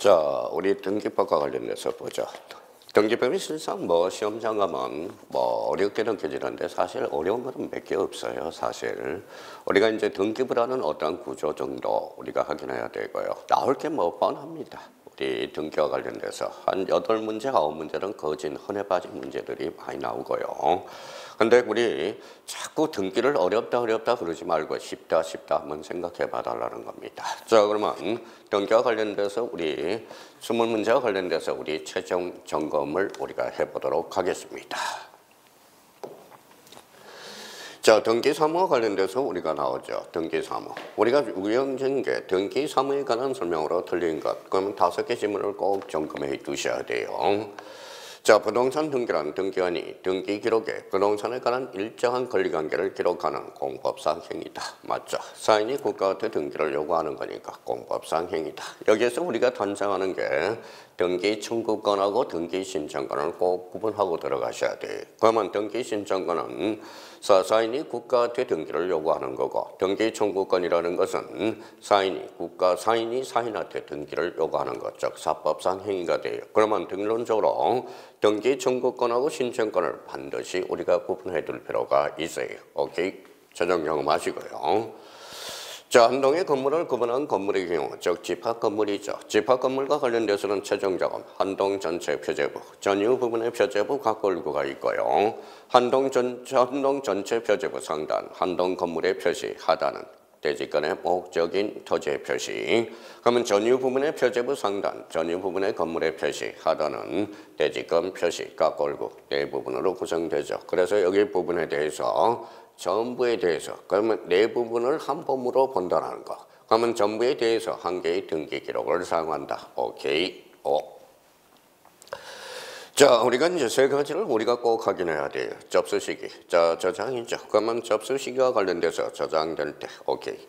자, 우리 등기법과 관련해서 보죠. 등기법이 실상 시험장 가면 어렵게 느껴지는데 사실 어려운 것은 몇 개 없어요, 사실. 우리가 이제 등기부를 하는 어떤 구조 정도 우리가 확인해야 되고요. 나올 게 뻔합니다. 우리 등기와 관련돼서 한 8문제, 9문제는 거진 흔해 빠진 문제들이 많이 나오고요. 근데 우리 자꾸 등기를 어렵다 그러지 말고 쉽다 한번 생각해 봐달라는 겁니다. 자, 그러면 등기와 관련돼서 우리 20문제와 관련돼서 우리 최종 점검을 우리가 해보도록 하겠습니다. 자, 등기사무와 관련돼서 우리가 나오죠. 등기사무. 우리가 우영전개 등기사무에 관한 설명으로 틀린 것. 그러면 5개 지문을 꼭 점검해 두셔야 돼요. 자, 부동산 등기란 등기관이 등기 기록에 부동산에 관한 일정한 권리관계를 기록하는 공법상 행위다. 맞죠? 사인이 국가한테 등기를 요구하는 거니까 공법상 행위다. 여기에서 우리가 단정하는 게 등기 청구권하고 등기 신청권을 꼭 구분하고 들어가셔야 돼요. 그러면 등기 신청권은 사인이 국가한테 등기를 요구하는 거고, 등기 청구권이라는 것은 사인이 사인한테 등기를 요구하는 것, 즉 사법상 행위가 돼요. 그러면 등론적으로 등기 청구권하고 신청권을 반드시 우리가 구분해 둘 필요가 있어요. 오케이? 최종 경험하시고요. 자, 한 동의 건물을 구분한 건물의 경우, 즉 집합 건물이죠. 집합 건물과 관련돼서는 최종 작업, 한 동 전체 표제부, 전유 부분의 표제부 각 골구가 있고요. 한 동 전체 표제부 상단, 한 동 건물의 표시 하단은 대지권의 목적인 토지의 표시. 그러면 전유 부분의 표제부 상단, 전유 부분의 건물의 표시 하단은 대지권 표시 각 골구 네 부분으로 구성되죠. 그래서 여기 부분에 대해서 전부에 대해서 그러면 네 부분을 한 범으로 본다는 거. 그러면 전부에 대해서 한 개의 등기 기록을 사용한다. 오케이. 자, 우리가 이제 세 가지를 우리가 꼭 확인해야 돼요. 접수 시기. 자, 저장이죠. 그러면 접수 시기와 관련돼서 저장될 때. 오케이.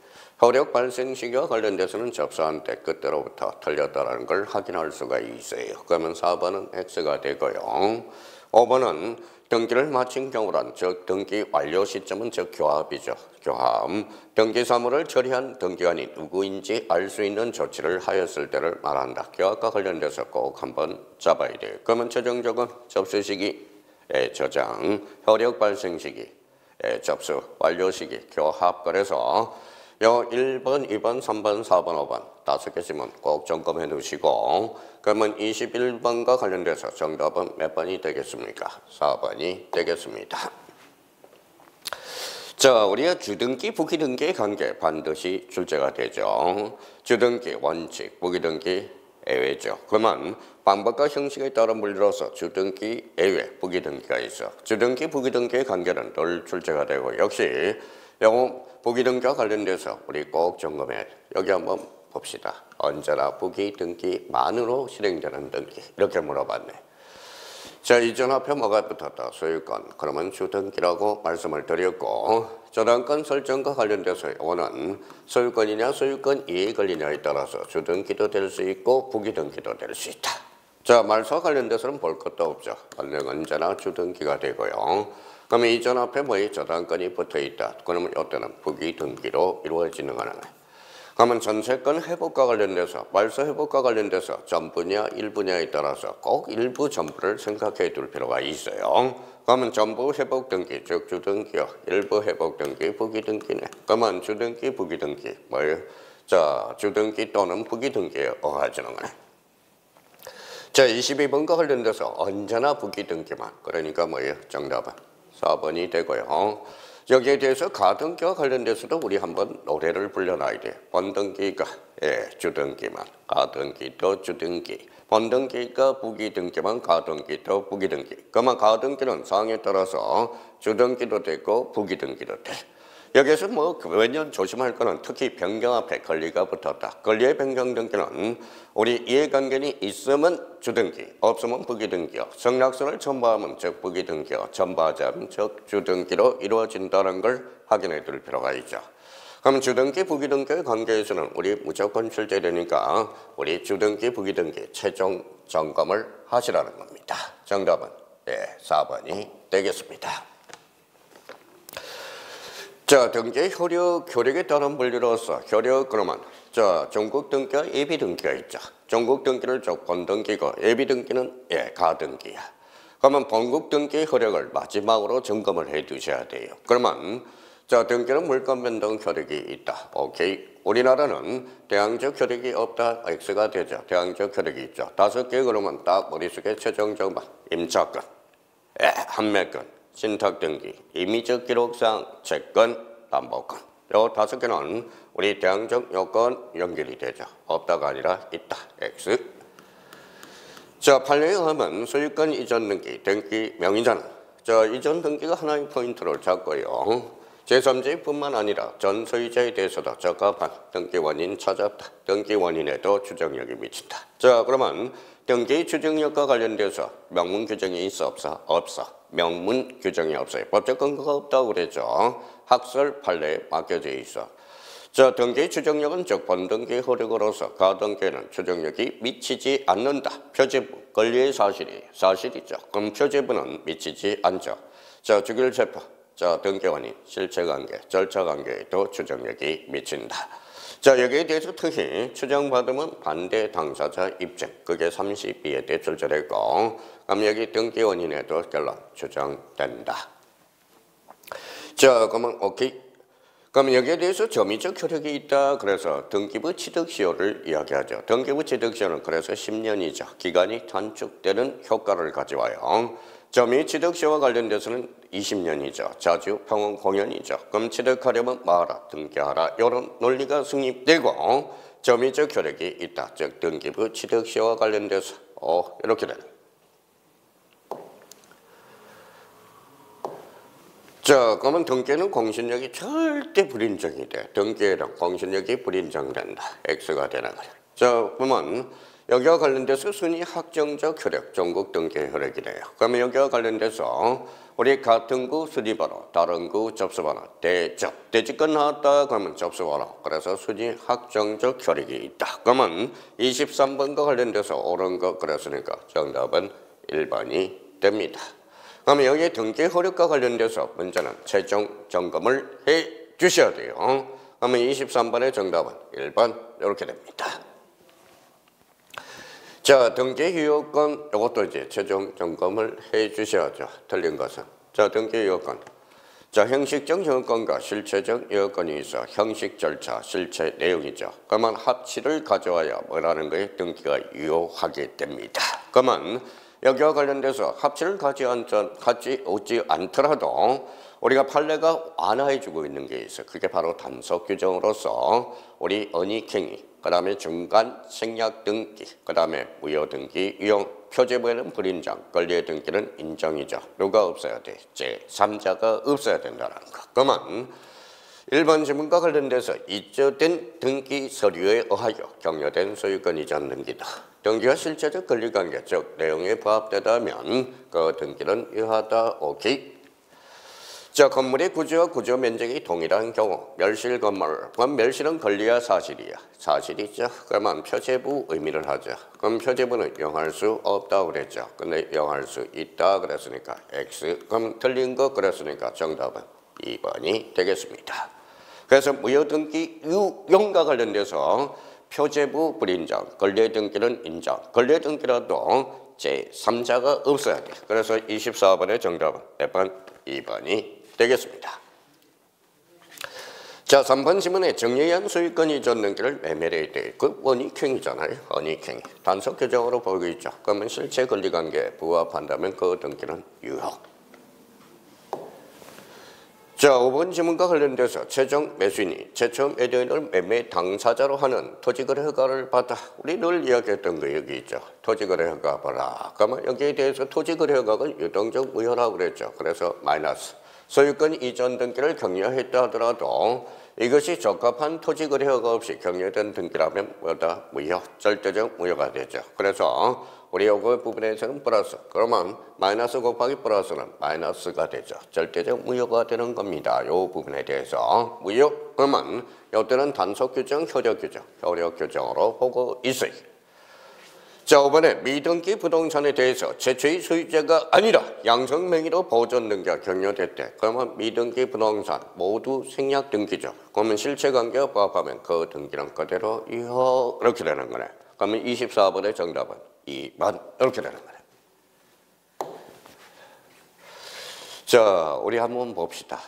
효력 발생 시기와 관련돼서는 접수한 때 그때로부터 틀렸다는 걸 확인할 수가 있어요. 그러면 4번은 X가 되고요. 5번은 등기를 마친 경우란 즉 등기 완료 시점은 즉 교합이죠. 교합. 등기 사무를 처리한 등기관이 누구인지 알 수 있는 조치를 하였을 때를 말한다. 교합과 관련돼서 꼭 한번 잡아야 돼요. 그러면 최종적은 접수 시기, 저장, 효력 발생 시기, 접수, 완료 시기, 교합. 그래서 요 1번, 2번, 3번, 4번, 5번 5개 지문 꼭 점검해 두시고 그러면 21번과 관련돼서 정답은 몇 번이 되겠습니까? 4번이 되겠습니다. 자, 우리가 주등기, 부기등기의 관계 반드시 출제가 되죠. 주등기 원칙, 부기등기 예외죠. 그러면 방법과 형식에 따라 물들어서 주등기 예외, 부기등기가 있어. 주등기, 부기등기의 관계는 늘 출제가 되고 역시 요 부기등기와 관련돼서 우리 꼭 점검해야 돼. 여기 한번 봅시다. 언제나 부기등기만으로 실행되는 등기. 이렇게 물어봤네. 자, 이전 앞에 뭐가 붙었다? 소유권. 그러면 주등기라고 말씀을 드렸고 저당권 설정과 관련돼서 이거는 소유권이냐 소유권 이해 권리냐에 따라서 주등기도 될 수 있고 부기등기도 될 수 있다. 자, 말소와 관련돼서는 볼 것도 없죠. 언제나 주등기가 되고요. 그러면 이전 앞에 저당권이 붙어있다. 그러면 이때는 부기등기로 이루어지는 거는. 그러면 전세권 회복과 관련돼서 말소 회복과 관련돼서 전부냐 일부냐에 따라서 꼭 일부 전부를 생각해 둘 필요가 있어요. 그러면 전부 회복 등기 즉 주등기요. 일부 회복 등기 부기등기네. 그러면 주등기 부기등기 자, 주등기 또는 부기등기에 어하지는 거네. 자, 22번과 관련돼서 언제나 부기등기만. 그러니까 정답은 4번이 되고요. 여기에 대해서 가등기와 관련돼서도 우리 한번 노래를 불러놔야 돼. 본등기가 주등기만, 가등기도 주등기. 본등기가 부기등기만, 가등기도 부기등기. 그러면 가등기는 사항에 따라서 주등기도 되고 부기등기도 돼. 여기에서 왜냐면 조심할 거는 특히 변경 앞에 권리가 붙었다. 권리의 변경 등기는 우리 이해관계는 있으면 주등기, 없으면 부기등기요. 성락선을 첨부하면 즉 부기등기요. 첨부하지 않으면 즉 주등기로 이루어진다는 걸 확인해 둘 필요가 있죠. 그럼 주등기, 부기등기의 관계에서는 우리 무조건 출제되니까 우리 주등기, 부기등기 최종 점검을 하시라는 겁니다. 정답은 4번이 되겠습니다. 자, 등기 효력, 효력에 따른 분류로서 효력 그러면 자, 전국 등기와 예비 등기가 있죠. 전국 등기를 본 등기고 예비 등기는 가등기야. 그러면 본국 등기 효력을 마지막으로 점검을 해 두셔야 돼요. 그러면 자, 등기는 물권 변동 효력이 있다. 오케이. 우리나라는 대항적 효력이 없다. X가 되죠. 대항적 효력이 있죠. 5개 그러면 딱 머릿속에 최종적만 임차권, 판매권, 신탁등기, 임의적 기록상, 채권, 담보권. 요 5개는 우리 대항적 요건 연결이 되죠. 없다가 아니라 있다. X. 자, 판례하면 소유권 이전 등기, 등기 명의자는 자, 이전 등기가 하나의 포인트를 잡고요. 제3자뿐만 아니라 전 소유자에 대해서도 적합한 등기 원인 찾았다. 등기 원인에도 추정력이 미친다. 자, 그러면 등기 추정력과 관련돼서 명문 규정이 있어 없어? 없어. 명문 규정이 없어요. 법적 근거가 없다고 그랬죠. 학설 판례에 맡겨져 있어. 자, 등기 추정력은 즉 본등기 효력으로서 가등기에는 추정력이 미치지 않는다. 표제부, 권리의 사실이죠. 그럼 표제부는 미치지 않죠. 자, 주결체포, 자, 등기원인, 실체관계, 절차관계에도 추정력이 미친다. 자, 여기에 대해서 특히 추정받으면 반대 당사자 입증, 그게 32에 대출절했고, 그럼 여기 등기원인에도 결론 추정된다. 자, 그러면 오케이. 그럼 여기에 대해서 점의적 효력이 있다. 그래서 등기부 취득시효를 이야기하죠. 등기부 취득시효는 그래서 10년이죠. 기간이 단축되는 효과를 가져와요. 점의 취득시효와 관련돼서는 20년이죠. 자주 평온 공연이죠. 그럼 취득하려면 뭐하라? 등기하라. 이런 논리가 성립되고 점의적 효력이 있다. 즉 등기부 취득시효와 관련돼서 이렇게 되는. 자, 그러면 등기는 공신력이 절대 불인정이 돼. 등기에는 공신력이 불인정된다. X가 되는 거야. 자, 그러면 여기와 관련돼서 순위 확정적 효력, 전국 등기 효력이래요. 그러면 여기와 관련돼서 우리 같은 구 순위번호, 다른 구 접수번호, 대집권 나왔다 그러면 접수번호. 그래서 순위 확정적 효력이 있다. 그러면 23번과 관련돼서 옳은 거 그랬으니까 정답은 1번이 됩니다. 그러면 여기 등기 효력과 관련돼서 문제는 최종 점검을 해 주셔야 돼요. 그러면 23번의 정답은 1번 이렇게 됩니다. 자, 등기 유효권 이것도 이제 최종 점검을 해 주셔야죠. 틀린 것은. 자, 등기 유효권. 자, 형식적 유효권과 실체적 유효권이 있어. 형식 절차, 실체 내용이죠. 그러면 합치를 가져와야 뭐라는 거에 등기가 유효하게 됩니다. 그러면 여기와 관련돼서 합치를 갖지 오지 않더라도 우리가 판례가 완화해주고 있는 게 있어요. 그게 바로 단속 규정으로서 우리 언익행위, 그 다음에 중간 생략 등기, 그 다음에 무효 등기, 유용, 표제부에는 불인정, 권리의 등기는 인정이죠. 누가 없어야 돼? 제3자가 없어야 된다는 거. 그러면 1번 질문과 관련돼서 이전된 등기 서류에 의하여 격려된 소유권 이전 등기다. 등기와 실체적 권리관계, 즉 내용에 부합되다면 그 등기는 유효하다. 오케이. 자, 건물의 구조와 구조 면적이 동일한 경우 멸실 건물, 그럼 멸실은 권리야 사실이야? 사실이죠. 그러면 표제부 의미를 하죠. 그럼 표제부는 이용할 수 없다고 그랬죠. 근데 이용할 수 있다 그랬으니까 X. 그럼 틀린 거 그랬으니까 정답은 2번이 되겠습니다. 그래서 무효등기 유용과 관련돼서 표제부 불인정, 권리의 등기는 인정. 권리의 등기라도 제3자가 없어야 돼. 그래서 24번의 정답은 몇 번? 2번이 되겠습니다. 자, 3번 지문에 정리한 소유권 이전 등기를 매매에 대해 그 언익행위잖아요. 언익행위. 단속 규정으로 보고 있죠. 그러면 실체 권리관계에 부합한다면 그 등기는 유효. 자, 5번 지문과 관련돼서 최종 매수인이 최초 매도인을 매매 당사자로 하는 토지거래 허가를 받아. 우리 늘 이야기했던 거 여기 있죠. 토지거래 허가 봐라. 그러면 여기에 대해서 토지거래 허가가 유동적 무효라고 그랬죠. 그래서 마이너스. 소유권 이전 등기를 격려했다 하더라도 이것이 적합한 토지거래 허가 없이 격려된 등기라면 뭐다? 무효. 절대적 무효가 되죠. 그래서 우리 요거 부분에서는 플러스. 그러면 마이너스 곱하기 플러스는 마이너스가 되죠. 절대적 무효가 되는 겁니다. 요 부분에 대해서 무효. 그러면 요때는 단속 규정, 효력 규정, 효력 규정으로 보고 있어요. 자, 5번에 미등기 부동산에 대해서 최초의 소유자가 아니라 양성명의로 보존 등기가 격려됐대. 그러면 미등기 부동산 모두 생략 등기죠. 그러면 실체관계가 부합하면 그 등기는 그대로 이렇게 되는 거네. 그러면 24번의 정답은 2번 이렇게 되는 거네. 자, 우리 한번 봅시다.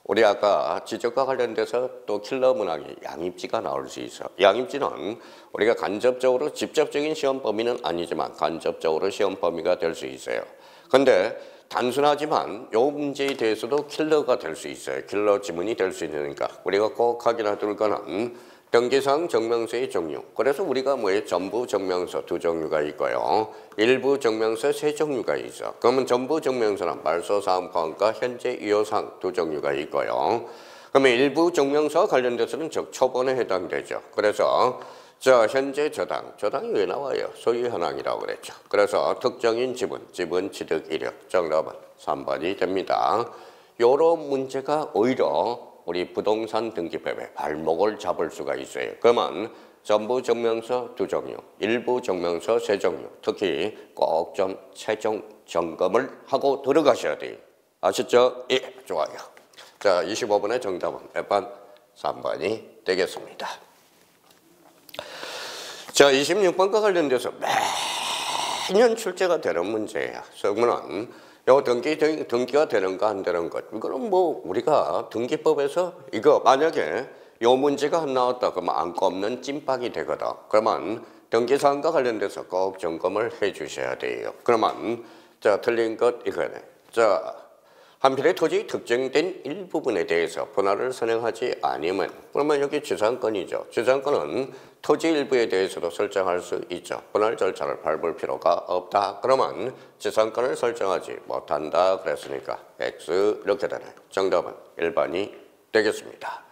우리 아까 지적과 관련돼서 또 킬러 문항이 양입지가 나올 수 있어. 양입지는 우리가 간접적으로 직접적인 시험 범위는 아니지만 간접적으로 시험 범위가 될 수 있어요. 근데 단순하지만 요 문제에 대해서도 킬러가 될 수 있어요. 킬러 지문이 될 수 있으니까 우리가 꼭 확인해 둘 거는 등기사항 증명서의 종류. 그래서 우리가 뭐예요? 전부 증명서 2종류가 있고요. 일부 증명서 3종류가 있어. 그러면 전부 증명서는 말소사항 포함과 현재 유효사항 2종류가 있고요. 그러면 일부 증명서와 관련돼서는 즉 초본에 해당되죠. 그래서 자, 현재 저당이 왜 나와요? 소유 현황이라고 그랬죠. 그래서 특정인 지분 취득 이력. 정답은 3번이 됩니다. 요런 문제가 오히려 우리 부동산 등기법에 발목을 잡을 수가 있어요. 그러면 전부 증명서 2종류, 일부 증명서 3종류, 특히 꼭 좀 최종 점검을 하고 들어가셔야 돼요. 아셨죠? 예, 좋아요. 자, 25번의 정답은 몇 번? 3번이 되겠습니다. 자, 26번과 관련돼서 매년 출제가 되는 문제예요. 그러면 요 등기가 되는가 안 되는 것. 이거는 뭐 우리가 등기법에서 이거 만약에 요 문제가 안 나왔다 그러면 안고 없는 찐빵이 되거든. 그러면 등기사항과 관련돼서 꼭 점검을 해 주셔야 돼요. 그러면 자, 틀린 것 이거네. 자, 한편의 토지 특정된 일부분에 대해서 분할을 선행하지 아니면 그러면 여기 지상권이죠. 지상권은 토지 일부에 대해서도 설정할 수 있죠. 분할 절차를 밟을 필요가 없다. 그러면 지상권을 설정하지 못한다. 그랬으니까 X 이렇게 되네. 정답은 1번이 되겠습니다.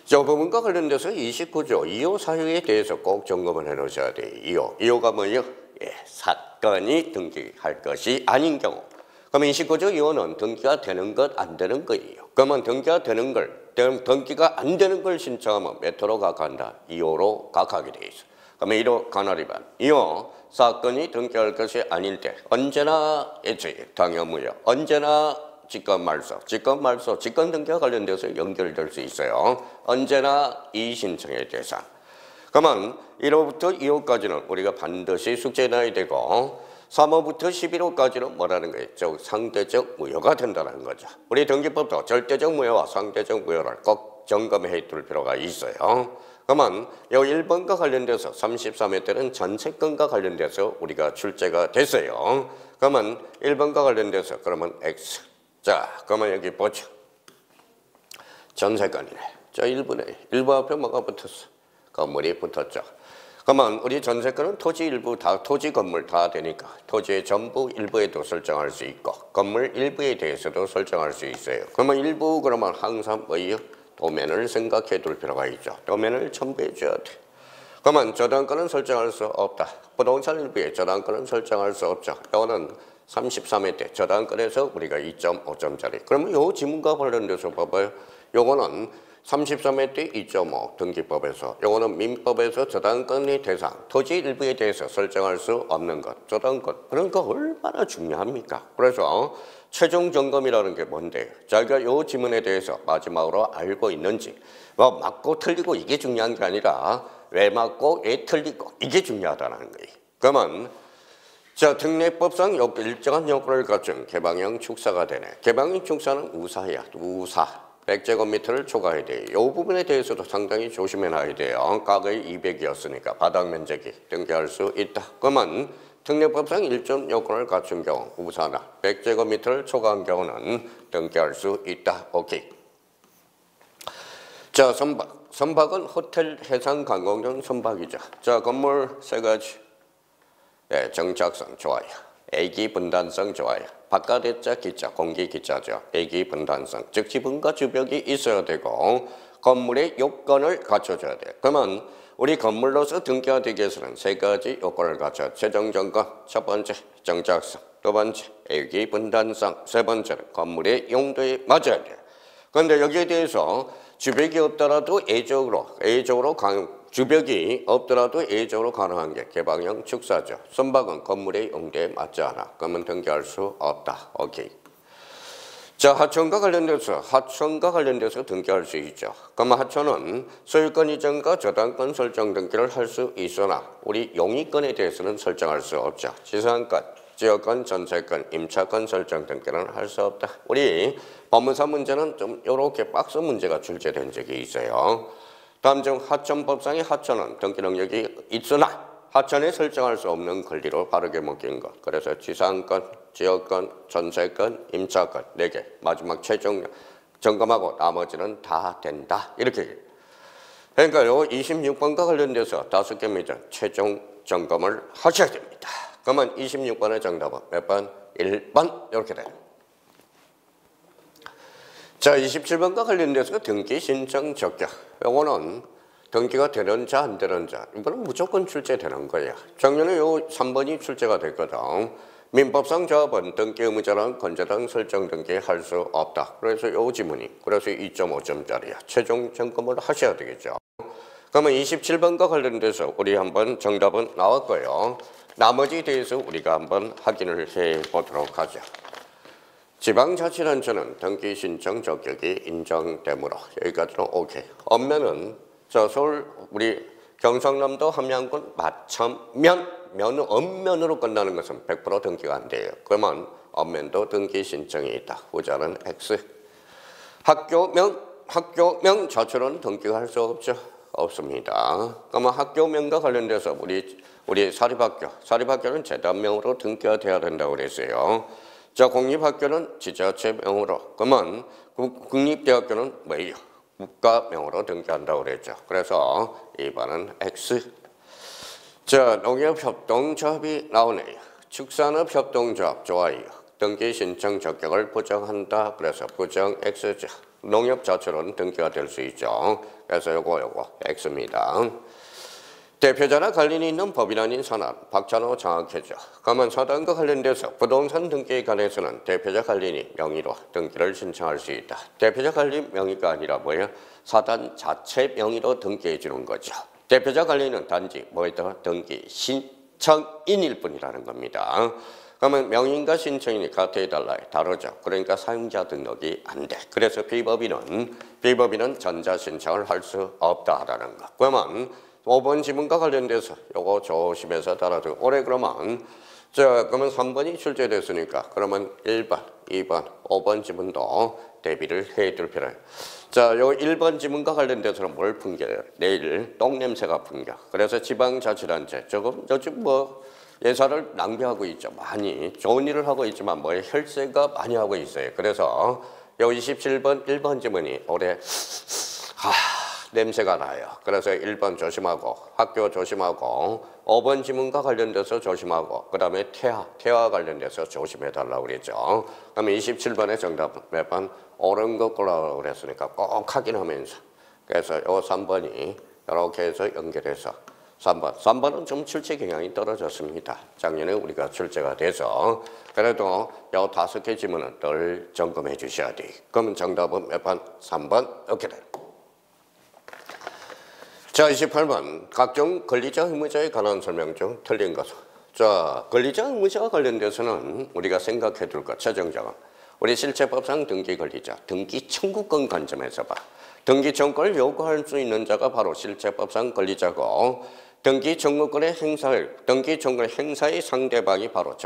이 부분과 관련돼서 29조 2호 사유에 대해서 꼭 점검을 해 놓으셔야 돼요. 2호가 뭐예요? 예, 사건이 등기할 것이 아닌 경우. 그러면 29조 2호는 등기가 되는 것, 안 되는 거예요. 그러면 등기가 되는 걸, 등기가 안 되는 걸 신청하면 몇 호로 각한다? 2호로 각하게 돼 있어. 그러면 1호 간헐위반. 2호 사건이 등기할 것이 아닐 때 언제나 당연무효. 언제나 직권말소. 직권 등기와 관련돼서 연결될 수 있어요. 언제나 이의신청의 대상. 그러면 1호부터 2호까지는 우리가 반드시 숙제해놔야 되고 3호부터 11호까지는 뭐라는 거예요? 즉 상대적 무효가 된다는 거죠. 우리 등기법도 절대적 무효와 상대적 무효를 꼭 점검해 둘 필요가 있어요. 그러면 이 1번과 관련돼서 33회 때는 전세권과 관련돼서 우리가 출제가 됐어요. 그러면 1번과 관련돼서 그러면 X. 자, 그러면 여기 보죠. 전세권이네. 자, 1번 앞에 뭐가 붙었어? 건물이 붙었죠. 그러면 우리 전세권은 토지 일부 다 토지 건물 다 되니까 토지의 전부 일부에도 설정할 수 있고 건물 일부에 대해서도 설정할 수 있어요. 그러면 일부 그러면 항상 뭐예요? 도면을 생각해 둘 필요가 있죠. 도면을 첨부해 줘야 돼. 그러면 저당권은 설정할 수 없다. 부동산 일부에 저당권은 설정할 수 없죠. 이거는 33회 때 저당권에서 우리가 2.5점짜리. 그러면 요 지문과 관련돼서 봐봐요. 요거는 33회 때 2.5 등기법에서 요거는 민법에서 저당권의 대상 토지 일부에 대해서 설정할 수 없는 것 저당권 그러니까 얼마나 중요합니까? 그래서 최종 점검이라는 게 뭔데 자기가 요 지문에 대해서 마지막으로 알고 있는지 뭐 맞고 틀리고 이게 중요한 게 아니라 왜 맞고 왜 틀리고 이게 중요하다는 거예요. 그러면 자, 특례법상 일정한 요건을 갖춘 개방형 축사가 되네. 개방형 축사는 우사야. 우사. 100제곱미터를 초과해야 돼요. 이 부분에 대해서도 상당히 조심해 놔야 돼요. 과거에 200이었으니까 바닥 면적이 등기할 수 있다. 그러면 특례법상 일정 요건을 갖춘 경우 우사나 100제곱미터를 초과한 경우는 등기할 수 있다. 오케이. 자, 선박. 선박은 호텔, 해상, 관광용 선박이죠. 자, 건물 3가지. 네, 정착성 좋아요. 애기 분단성 좋아요. 바깥에 자 기자, 공기 기자죠. 애기 분단성, 즉 지붕과 주벽이 있어야 되고 건물의 요건을 갖춰줘야 돼요. 그러면 우리 건물로서 등기가 되기 위해서는 3가지 요건을 갖춰. 최종 점검, 첫 번째 정착성, 두 번째 애기 분단성, 세 번째는 건물의 용도에 맞아야 돼요. 그런데 여기에 대해서 주벽이 없더라도 A적으로 주벽이 없더라도 예외적으로 가능한 게 개방형 축사죠. 선박은 건물의 용도에 맞지 않아. 그러면 등기할 수 없다. 오케이. 자, 하천과 관련돼서 등기할 수 있죠. 그러면 하천은 소유권 이전과 저당권 설정 등기를 할 수 있으나 우리 용의권에 대해서는 설정할 수 없죠. 지상권, 지역권, 전세권, 임차권 설정 등기는 할 수 없다. 우리 법무사 문제는 좀 이렇게 박스 문제가 출제된 적이 있어요. 다음 중 하천법상의 하천은 등기 능력이 있으나 하천에 설정할 수 없는 권리로 바르게 묶인 것. 그래서 지상권, 지역권, 전세권, 임차권 4개. 마지막 최종 점검하고 나머지는 다 된다. 이렇게. 그러니까 요 26번과 관련돼서 5개입니다. 최종 점검을 하셔야 됩니다. 그러면 26번의 정답은 몇 번? 1번 이렇게 돼요. 자, 27번과 관련돼서 등기 신청 적격. 요거는 등기가 되는지 안 되는지 이거는 무조건 출제되는 거예요. 작년에 요 3번이 출제가 됐거든. 민법상 조합은 등기 의무자랑 건재당 설정 등기할 수 없다. 그래서 요 지문이 그래서 2.5점짜리야. 최종 점검을 하셔야 되겠죠. 그러면 27번과 관련돼서 우리 한번 정답은 나왔고요. 나머지에 대해서 우리가 한번 확인을 해 보도록 하죠. 지방자치단체는 등기 신청 적격이 인정되므로 여기까지는 오케이. 엄면은 저 서울 우리 경상남도 함양군 마천면 엄면으로 끝나는 것은 100% 등기가 안 돼요. 그러면 엄면도 등기 신청이 있다. 후자는 X. 학교명 자체로는 등기가 할 수 없죠. 없습니다. 그러면 학교명과 관련돼서 우리 사립학교는 재단명으로 등기가 돼야 된다고 그랬어요. 자, 공립학교는 지자체명으로. 그러면 국립대학교는 뭐예요? 국가명으로 등기한다고 그랬죠. 그래서 2번은 X. 자, 농협협동조합이 나오네요. 축산업협동조합 좋아요. 등기 신청 적격을 부정한다. 그래서 부정 X죠. 농협 자체로는 등기가 될 수 있죠. 그래서 요거 X입니다. 대표자나 관련이 있는 법인 아닌 산업, 박찬호 장학회죠. 그러면 사단과 관련돼서 부동산 등기에 관해서는 대표자 관련이 명의로 등기를 신청할 수 있다. 대표자 관련 명의가 아니라 뭐예요? 사단 자체 명의로 등기해 주는 거죠. 대표자 관련은 단지 뭐에다가 등기 신청인일 뿐이라는 겁니다. 그러면 명의인과 신청인이 같아 달라요. 다르죠. 그러니까 사용자 등록이 안 돼. 그래서 비법인은 전자신청을 할 수 없다라는 거. 그러면 5번 지문과 관련돼서 요거 조심해서 따라주고 올해 그러면 3번이 출제됐으니까 그러면 1번, 2번, 5번 지문도 대비를 해둘 필요해요. 자, 요 1번 지문과 관련돼서는 뭘 풍겨요? 내일 똥냄새가 풍겨. 그래서 지방자치단체 요즘 예산을 낭비하고 있죠. 많이 좋은 일을 하고 있지만 혈세가 많이 하고 있어요. 그래서 요 27번 1번 지문이 올해 냄새가 나요. 그래서 1번 조심하고 학교 조심하고 5번 지문과 관련돼서 조심하고 그 다음에 태아 관련돼서 조심해달라고 그랬죠. 그러면 27번의 정답은 몇 번? 옳은 거 골라라고 그랬으니까 꼭 확인하면서 그래서 요 3번이 이렇게 해서 연결해서 3번은 좀 출제 경향이 떨어졌습니다. 작년에 우리가 출제가 돼서 그래도 요 5개 지문은 늘 점검해 주셔야 돼요. 그러면 정답은 몇 번? 3번 이렇게 돼요. 자, 28번 각종 권리자 의무자에 관한 설명 중 틀린 것은. 자, 권리자 의무자와 관련돼서는 우리가 생각해 둘 것 최종적은 우리 실체법상 등기 권리자, 등기 청구권 관점에서 봐. 등기 청구를 요구할 수 있는 자가 바로 실체법상 권리자고 등기 청구권의 행사의 상대방이 바로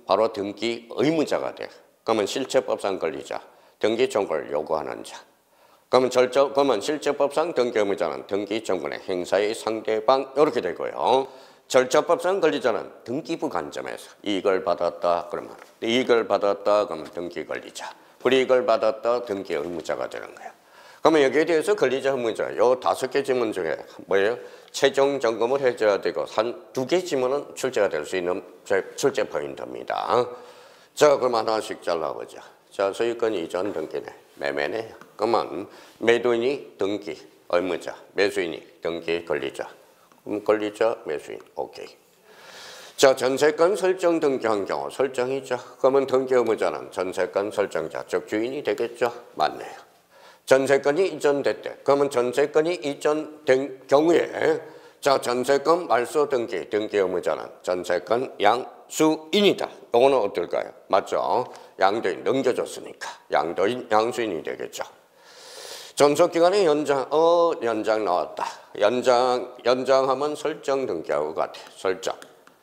바로 등기 의무자가 돼. 그러면 실체법상 권리자, 등기 청구를 요구하는 자. 그러면 실체법상 등기 의무자는 등기 청구의 행사의 상대방 이렇게 되고요. 절차법상 권리자는 등기부 관점에서 이익을 받았다 그러면 등기 권리자, 불이익을 받았다 등기 의무자가 되는 거예요. 그러면 여기에 대해서 권리자 의무자 요 5개 지문 중에 뭐예요? 최종 점검을 해줘야 되고 한 2개 지문은 출제가 될 수 있는 출제 포인트입니다. 자, 그럼 하나씩 잘라보자. 자, 소유권 이전 등기네. 매매네. 그러면 매도인이 등기 의무자, 매수인이 등기 권리자. 그럼 권리자, 매수인. 오케이. 자, 전세권 설정 등기한 경우 설정이죠. 그러면 등기 의무자는 전세권 설정자, 즉 주인이 되겠죠. 맞네요. 전세권이 이전됐대. 그러면 전세권이 이전된 경우에 자, 전세권 말소 등기 의무자는 전세권 양수인이다. 이거는 어떨까요? 맞죠? 양도인 넘겨줬으니까 양도인 양수인이 되겠죠. 존속기간의 연장 나왔다. 연장하면 설정 등기하고 같아.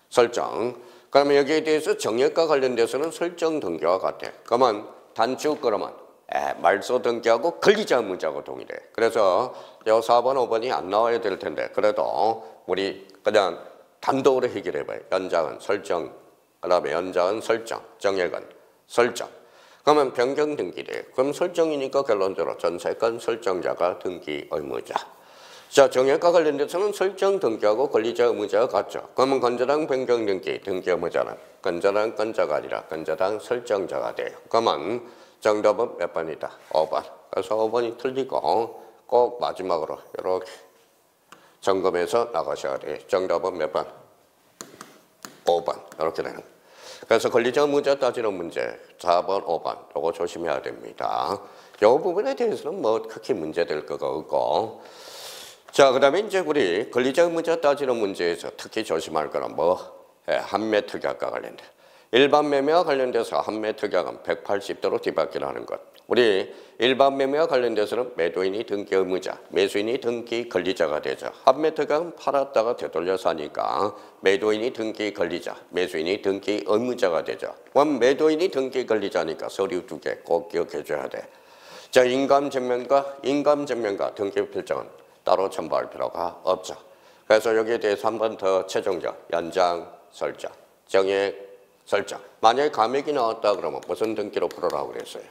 설정. 그러면 여기에 대해서 정액과 관련돼서는 설정 등기와 같아. 그러면 단축 그러면 말소 등기하고 권리자 의무자하고 동일해. 그래서 요 4번, 5번이 안 나와야 될 텐데 그래도 우리 그냥 단독으로 해결해봐요. 연장은 설정, 그 다음에 연장은 설정, 정액은 설정. 그러면 변경 등기돼. 그럼 설정이니까 결론적으로 전세권 설정자가 등기 의무자. 자, 정액과 관련돼서는 설정 등기하고 권리자 의무자가 같죠. 그러면 건저당 변경 등기 의무자는 건저당 건자가 아니라 건저당 설정자가 돼요. 그러면 정답은 몇 번이다? 5번. 그래서 5번이 틀리고 꼭 마지막으로 이렇게 점검해서 나가셔야 돼요. 정답은 몇 번? 5번. 이렇게 되는 거예요. 그래서 권리자 의무자 따지는 문제 4번, 5번 이거 조심해야 됩니다. 이 부분에 대해서는 뭐 크게 문제될 거가 없고 자, 그 다음에 이제 우리 권리자 의무자 따지는 문제에서 특히 조심할 거는 한매 특약과 관련돼. 일반 매매와 관련돼서 한매 특약은 180도로 뒤바뀌는 하는 것. 우리 일반 매매와 관련돼서는 매도인이 등기 의무자, 매수인이 등기 권리자가 되죠. 한매 특약은 팔았다가 되돌려 사니까 매도인이 등기 권리자, 매수인이 등기 의무자가 되죠. 그럼 매도인이 등기 권리자니까 서류 2개 꼭 기억해 줘야 돼. 자, 인감증명과 등기 필정은 따로 첨부할 필요가 없죠. 그래서 여기에 대해서 한 번 더 최종적 연장 설정, 정액 설정. 만약에 감액이 나왔다 그러면 무슨 등기로 풀어라고 그랬어요?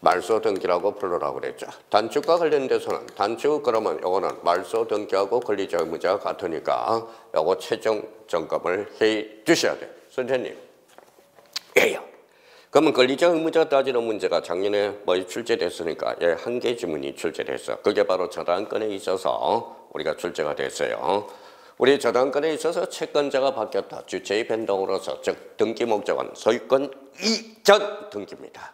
말소 등기라고 풀어라고 그랬죠. 단축과 관련돼서는 단축 그러면 이거는 말소 등기하고 권리자 의무자가 같으니까 이거 최종 점검을 해 주셔야 돼요. 선생님. 예요. 그러면 권리자 의무자 따지는 문제가 작년에 출제됐으니까 한 개 지문이 출제됐어. 그게 바로 저당권에 있어서 우리가 출제가 됐어요. 우리 저당권에 있어서 채권자가 바뀌었다. 주체의 변동으로서 즉 등기 목적은 소유권 이전 등기입니다.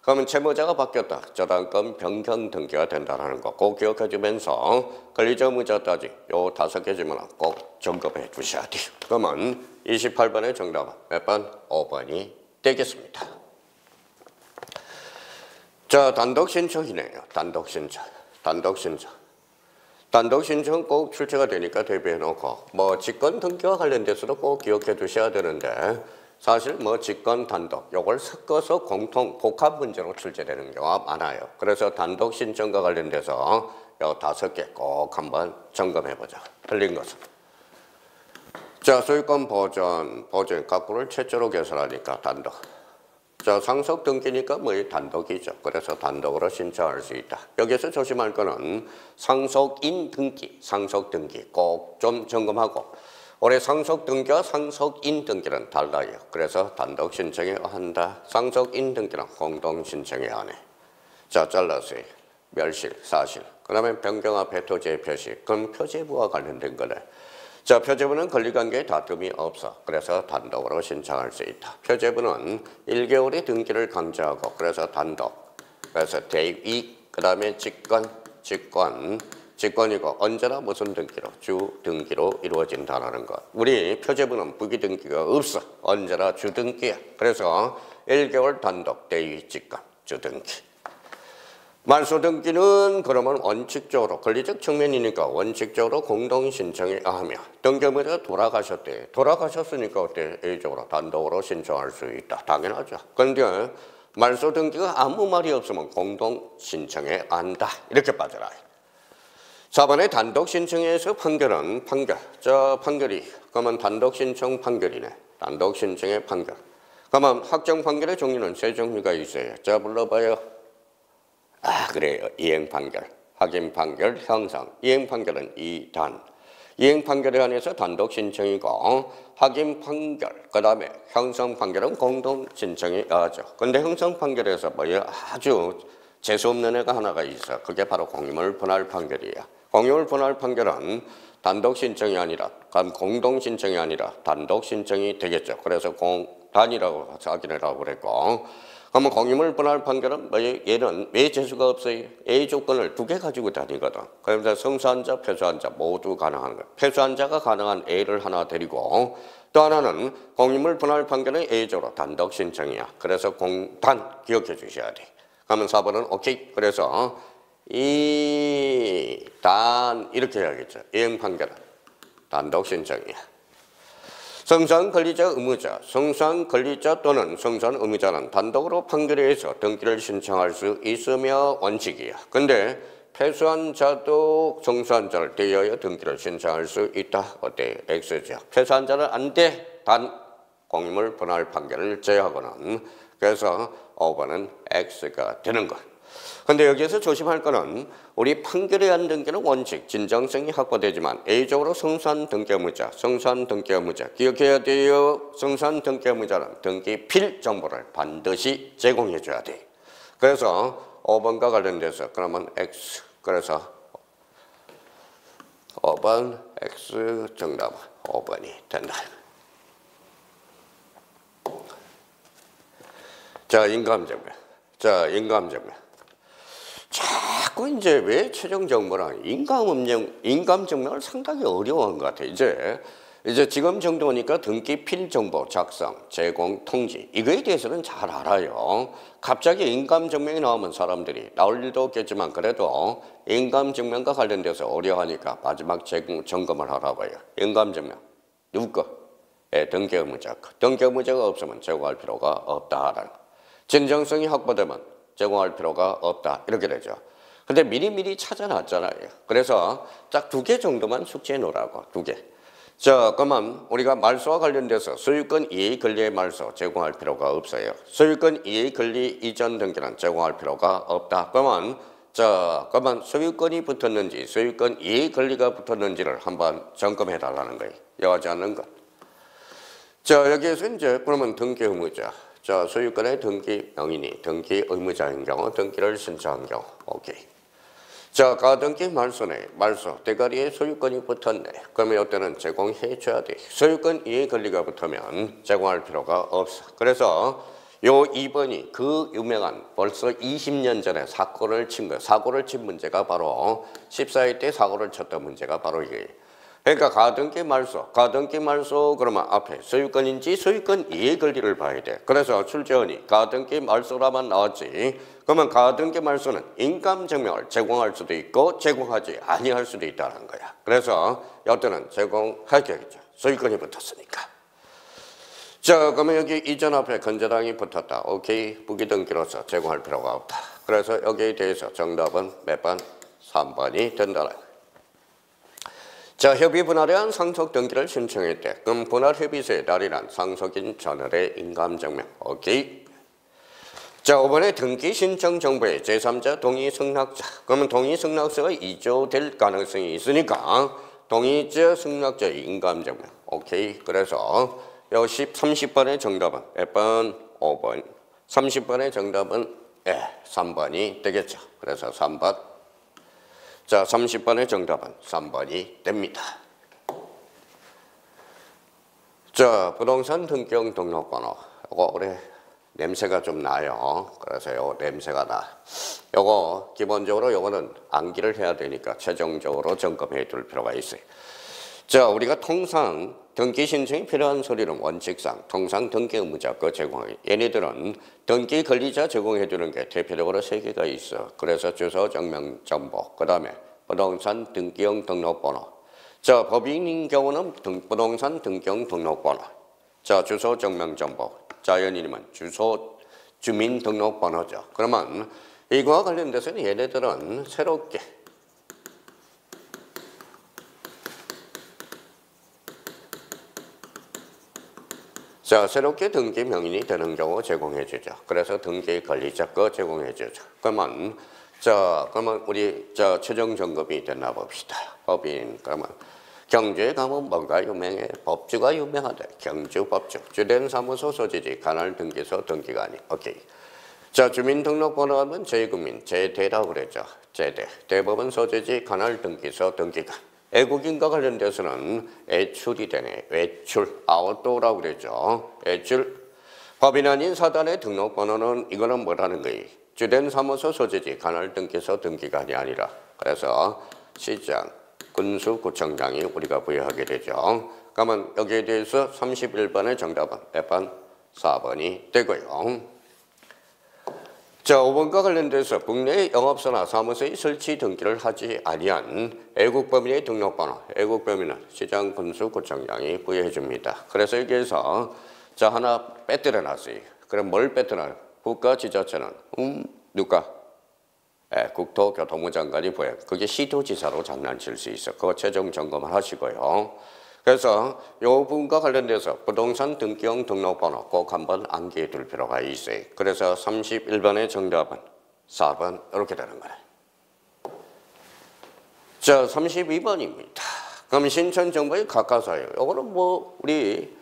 그러면 채무자가 바뀌었다. 저당권 변경 등기가 된다는 거 꼭 기억해 주면서 권리자 의무자 따지 요 5개 지문은 꼭 점검해 주셔야 돼요. 그러면 28번의 정답은 몇 번? 5번이 되겠습니다. 자, 단독 신청이네요. 단독 신청 꼭 출제가 되니까 대비해 놓고 직권 등기와 관련돼서도 꼭 기억해 두셔야 되는데 사실 직권 단독 요걸 섞어서 공통 복합 문제로 출제되는 경우가 많아요. 그래서 단독 신청과 관련돼서 요 5개 꼭 한번 점검해 보자. 틀린 것은 자, 소유권 보존 가구를 최초로 개설하니까 단독. 자, 상속 등기니까 단독이죠. 그래서 단독으로 신청할 수 있다. 여기서 조심할 거는 상속인 등기, 상속 등기 꼭 좀 점검하고 올해 상속 등기와 상속인 등기는 달라요. 그래서 단독 신청에 한다. 상속인 등기는 공동 신청에 안 해. 자, 잘랐어요. 멸실, 사실. 그 다음에 변경과 배토지의 표시. 그럼 표제부와 관련된 거네. 자, 표제부는 권리관계에 다툼이 없어. 그래서 단독으로 신청할 수 있다. 표제부는 1개월의 등기를 강제하고 그래서 단독. 그래서 대위, 그 다음에 직권이고 언제나 무슨 등기로? 주 등기로 이루어진다는 것. 우리 표제부는 부기 등기가 없어. 언제나 주 등기야. 그래서 1개월 단독, 대위, 직권, 주 등기. 말소 등기는 그러면 원칙적으로 권리적 측면이니까 원칙적으로 공동 신청에 하며 등기 의무자가 돌아가셨대. 돌아가셨으니까 어때? A적으로 단독으로 신청할 수 있다. 당연하죠. 그런데 말소 등기가 아무 말이 없으면 공동 신청에 한다. 이렇게 빠져라. 4번의 단독 신청에서 판결은 자, 판결이 그러면 단독 신청 판결이네. 단독 신청의 판결. 그러면 확정 판결의 종류는 3종류가 있어요. 자, 불러봐요. 그래요. 이행 판결, 확인 판결, 형성. 이행 판결은 2단. 이행 판결에 한해서 단독 신청이고 확인 판결, 그 다음에 형성 판결은 공동 신청이 하죠. 근데 형성 판결에서 아주 재수없는 애가 하나가 있어. 그게 바로 공유물 분할 판결이야. 공유물 분할 판결은 단독 신청이 아니라 공동 신청이 아니라 단독 신청이 되겠죠. 그래서 단이라고 확인을 하고 그랬고 그러면 공유물 분할 판결은 얘는 왜 재수가 없어요? A 조건을 2개 가지고 다니거든. 그래서 성수한자, 패수한자 모두 가능한 거야. 패수한자가 가능한 A를 하나 데리고 또 하나는 공유물 분할 판결은 A조로 단독 신청이야. 그래서 공단 기억해 주셔야 돼. 그러면 4번은 오케이. 그래서 이 단 이렇게 해야겠죠. 이행 판결은 단독 신청이야. 성수한 권리자 의무자, 성수한 권리자 또는 성수한 의무자는 단독으로 판결해서 등기를 신청할 수 있으며 원칙이야. 근데 패소한 자도 성수한 자를 대여하여 등기를 신청할 수 있다. 어때? X죠. 패소한 자는 안 돼. 단 공유물 분할 판결을 제외하고는. 그래서 5번은 X가 되는 것. 근데 여기에서 조심할 거는 우리 판결에 의한 등기는 원칙, 진정성이 확보되지만 A적으로 성수한 등기 의무자, 성수한 등기 의무자 기억해야 돼요. 성수한 등기 의무자는 등기 필 정보를 반드시 제공해 줘야 돼. 그래서 5번과 관련돼서 그러면 X, 그래서 5번 X 정답은 5번이 된다. 자, 인감증명. 자, 인감증명. 자꾸 이제 왜 최종정보랑 인감증명을 상당히 어려워한 것 같아요. 이제 지금 정도니까 등기 필정보 작성, 제공, 통지 이거에 대해서는 잘 알아요. 갑자기 인감증명이 나오면 사람들이 나올 일도 없겠지만 그래도 인감증명과 관련돼서 어려워하니까 마지막 점검을 알아봐요. 인감증명 누구 거? 등기 의무자 거. 등기 의무자가 없으면 제공할 필요가 없다라는 거. 진정성이 확보되면 제공할 필요가 없다. 이렇게 되죠. 근데 미리미리 찾아놨잖아요. 그래서 딱 2개 정도만 숙지해 놓으라고. 2개. 자, 그러면 우리가 말소와 관련돼서 소유권 이해 권리의 말소 제공할 필요가 없어요. 소유권 이해 권리 이전 등기는 제공할 필요가 없다. 그러면 소유권이 붙었는지 소유권 이해 권리가 붙었는지를 한번 점검해 달라는 거예요. 여하지 않는 것. 자, 여기에서 이제 그러면 등기 의무자. 자, 소유권의 등기 명인이 등기 의무자인 경우 등기를 신청한 경우 오케이. 자, 가등기 말소네. 말소 대가리에 소유권이 붙었네. 그러면 이때는 제공해 줘야 돼. 소유권 이해 권리가 붙으면 제공할 필요가 없어. 그래서 요 2번이 그 유명한 벌써 20년 전에 사고를 친 문제가 바로 14회 때 사고를 쳤던 문제가 바로 이게. 그러니까 가등기 말소 그러면 앞에 소유권인지 소유권 이해 권리를 봐야 돼. 그래서 출제원이 가등기 말소라만 나왔지. 그러면 가등기 말소는 인감증명을 제공할 수도 있고 제공하지 아니할 수도 있다는 거야. 그래서 이때는 제공하겠죠. 소유권이 붙었으니까. 자, 그러면 여기 이전 앞에 건재당이 붙었다. 오케이. 무기등기로서 제공할 필요가 없다. 그래서 여기에 대해서 정답은 몇 번? 3번이 된다는 거야. 자, 협의 분할에 한 상속 등기를 신청했대. 그럼 분할 협의서의 날이란 상속인 전월의 인감증명. 오케이. 자, 5번에 등기 신청 정보에 제3자 동의 승낙자. 그러면 동의 승낙자가 이조될 가능성이 있으니까 동의자 승낙자의 인감증명. 오케이. 그래서 여기 30번의 정답은 몇 번? 5번. 30번의 정답은 3번이 되겠죠. 그래서 3번. 자, 30번의 정답은 3번이 됩니다. 자, 부동산 등기형 등록번호. 요거 올해 냄새가 좀 나요. 그래서 요 냄새가 나. 요거 기본적으로 요거는 암기를 해야 되니까 최종적으로 점검해 둘 필요가 있어요. 자, 우리가 통상 등기 신청이 필요한 서류는 원칙상 통상 등기 의무자 거 제공하기. 얘네들은 등기 권리자 제공해 주는 게 대표적으로 3개가 있어. 그래서 주소 정명 정보, 그 다음에 부동산 등기형 등록번호. 자, 법인인 경우는 부동산 등기형 등록번호. 자, 주소 정명 정보. 자연인이면 주소 주민등록번호죠. 그러면 이거와 관련돼서는 얘네들은 새롭게 자, 새롭게 등기 명인이 되는 경우 제공해 주죠. 그래서 등기 관리자 거 제공해 주죠. 그러면 우리 최종 점검이 됐나 봅시다. 법인 그러면 경주에 가면 뭐가 유명해? 법주가 유명하다. 경주 법주. 주된 사무소 소지지 관할 등기소 등기관이. 오케이. 자, 주민등록번호 하면 재구민, 재대라고 그랬죠. 재대. 대법원 소지지 관할 등기소 등기관. 외국인과 관련돼서는 외출이 되네. 외출, 아웃도어라고 그랬죠. 외출. 법인 아닌 사단의 등록번호는 이거는 뭐라는 거예요? 주된 사무소 소재지 관할등기소 등기관이 아니라 그래서 시장, 군수, 구청장이 우리가 부여하게 되죠. 그러면 여기에 대해서 31번의 정답은 몇 번? 4번이 되고요. 자, 5번과 관련돼서 국내 영업소나 사무소의 설치 등기를 하지 아니한 애국법인의 등록번호, 애국법인은 시장, 군수, 구청장이 부여해 줍니다. 그래서 여기에서 자 하나 빼뜨려 놨어요. 그럼 뭘 빼뜨려? 국가지자체는 누가? 국토교통부 장관이 부여. 그게 시도지사로 장난칠 수 있어. 그거 최종 점검을 하시고요. 그래서 이 부분과 관련돼서 부동산 등기용 등록번호 꼭 한번 암기해 둘 필요가 있어요. 그래서 31번의 정답은 4번 이렇게 되는 거예요. 자, 32번입니다. 그럼 신천정부의 각하사유. 이거는 뭐 우리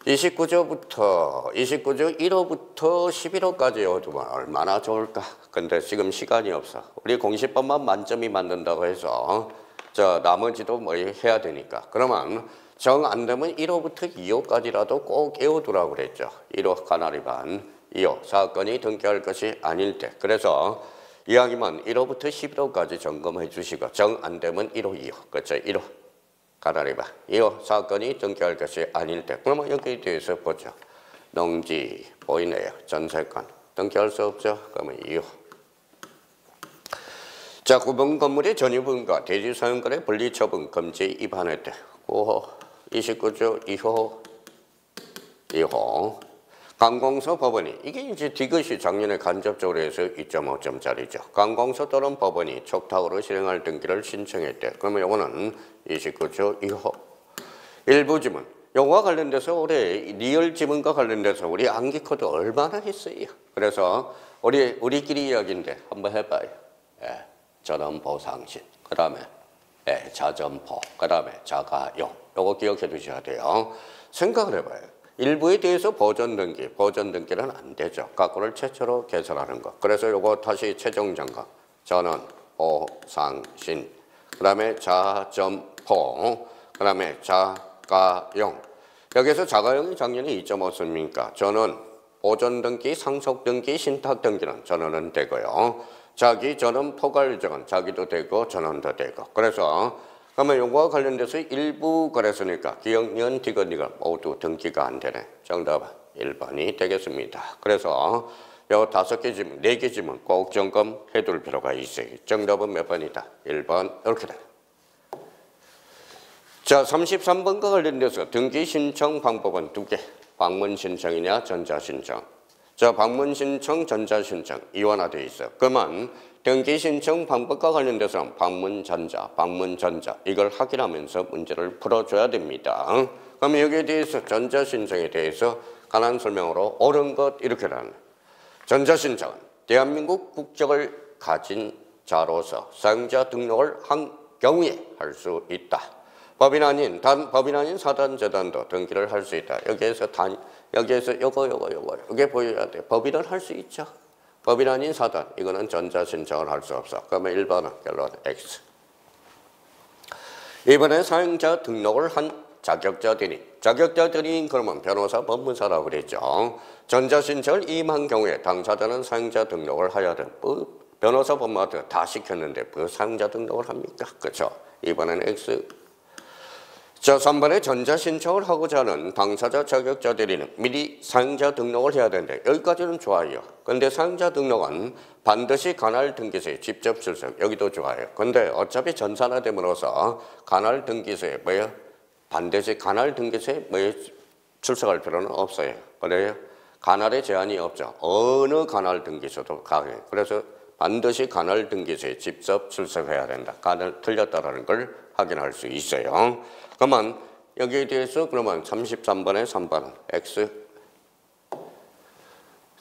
29조 1호부터 11호까지 외워두면 얼마나 좋을까. 근데 지금 시간이 없어. 우리 공시법만 만점이 맞는다고 해서 자 나머지도 뭐 해야 되니까. 그러면 정 안 되면 1호부터 2호까지라도 꼭 외워두라고 그랬죠. 1호 가나리반, 2호 사건이 등기할 것이 아닐 때. 그래서 이왕이면 1호부터 11호까지 점검해 주시고 정 안 되면 1호, 2호. 그렇죠. 1호 가나리반, 2호 사건이 등기할 것이 아닐 때. 그러면 여기에 대해서 보죠. 농지 보이네요. 전세권 등기할 수 없죠. 그러면 2호. 자, 구분 건물의 전유분과 대지 사용권의 분리처분 금지 위반할 때 9호, 29조 2호 관공서 법원이 이게 이제 디귿이 작년에 간접적으로 해서 2.5점짜리죠. 관공서 또는 법원이 촉탁으로 실행할 등기를 신청했대. 그러면 이거는 29조 2호 일부 지문. 요거와 관련돼서 올해 리얼 지문과 관련돼서 우리 암기 코드 얼마나 했어요. 그래서 우리끼리 이야기인데 한번 해봐요. 전원보상신, 그 다음에 자점포, 그 다음에 자가용. 요거 기억해 두셔야 돼요. 생각을 해봐요. 일부에 대해서 보존등기는 안 되죠. 그거를 최초로 개설하는 거. 그래서 요거 다시 최종 점검. 전원보상신, 그 다음에 자점포, 그 다음에 자가용. 여기서 자가용이 작년에 2.5습니까? 전원, 보존등기, 상속등기, 신탁등기는 전원은 되고요. 자기 전원 포괄정은 자기도 되고 전원도 되고. 그래서 그러면 요거와 관련돼서 일부 거래소니까 기억년, 디귿니가 모두 등기가 안 되네. 정답은 1번이 되겠습니다. 그래서 요 5개 지문, 4개 지문 꼭 점검해 둘 필요가 있어요. 정답은 몇 번이다? 1번 이렇게 돼. 자, 33번과 관련돼서 등기 신청 방법은 2개. 방문 신청이냐 전자신청. 자, 방문 신청, 전자신청 이완화되어 있어. 그러면 등기 신청 방법과 관련돼서는 방문 전자 이걸 확인하면서 문제를 풀어줘야 됩니다. 그러면 여기에 대해서 전자신청에 대해서 간단 설명으로 옳은 것 이렇게 나는. 전자신청은 대한민국 국적을 가진 자로서 사용자 등록을 한 경우에 할 수 있다. 법인 아닌 사단 재단도 등기를 할 수 있다. 여기에서 요게 보여야 돼. 법인은 할 수 있죠. 법인 아닌 사단 이거는 전자신청을 할 수 없어. 그러면 1번은 결론 X. 2번에 사용자 등록을 한 자격자들이 그러면 변호사, 법무사라고 그랬죠. 전자신청을 임한 경우에 당사자는 사용자 등록을 해야 돼. 변호사, 법무사 다 시켰는데 그 사용자 등록을 합니까? 그렇죠. 2번은 X. 자, 3번에 전자신청을 하고자 하는 당사자 자격자들이 미리 사용자 등록을 해야 되는데 여기까지는 좋아요. 근데 사용자 등록은 반드시 관할등기소에 직접 출석. 여기도 좋아요. 근데 어차피 전산화됨으로써 관할등기소에 반드시 관할등기소에 출석할 필요는 없어요. 그래요? 관할에 제한이 없죠. 어느 관할등기소도 가게. 그래서 반드시 관할등기소에 직접 출석해야 된다. 관할 틀렸다라는 걸 확인할 수 있어요. 그러면 여기에 대해서 그러면 33번에 3번 X.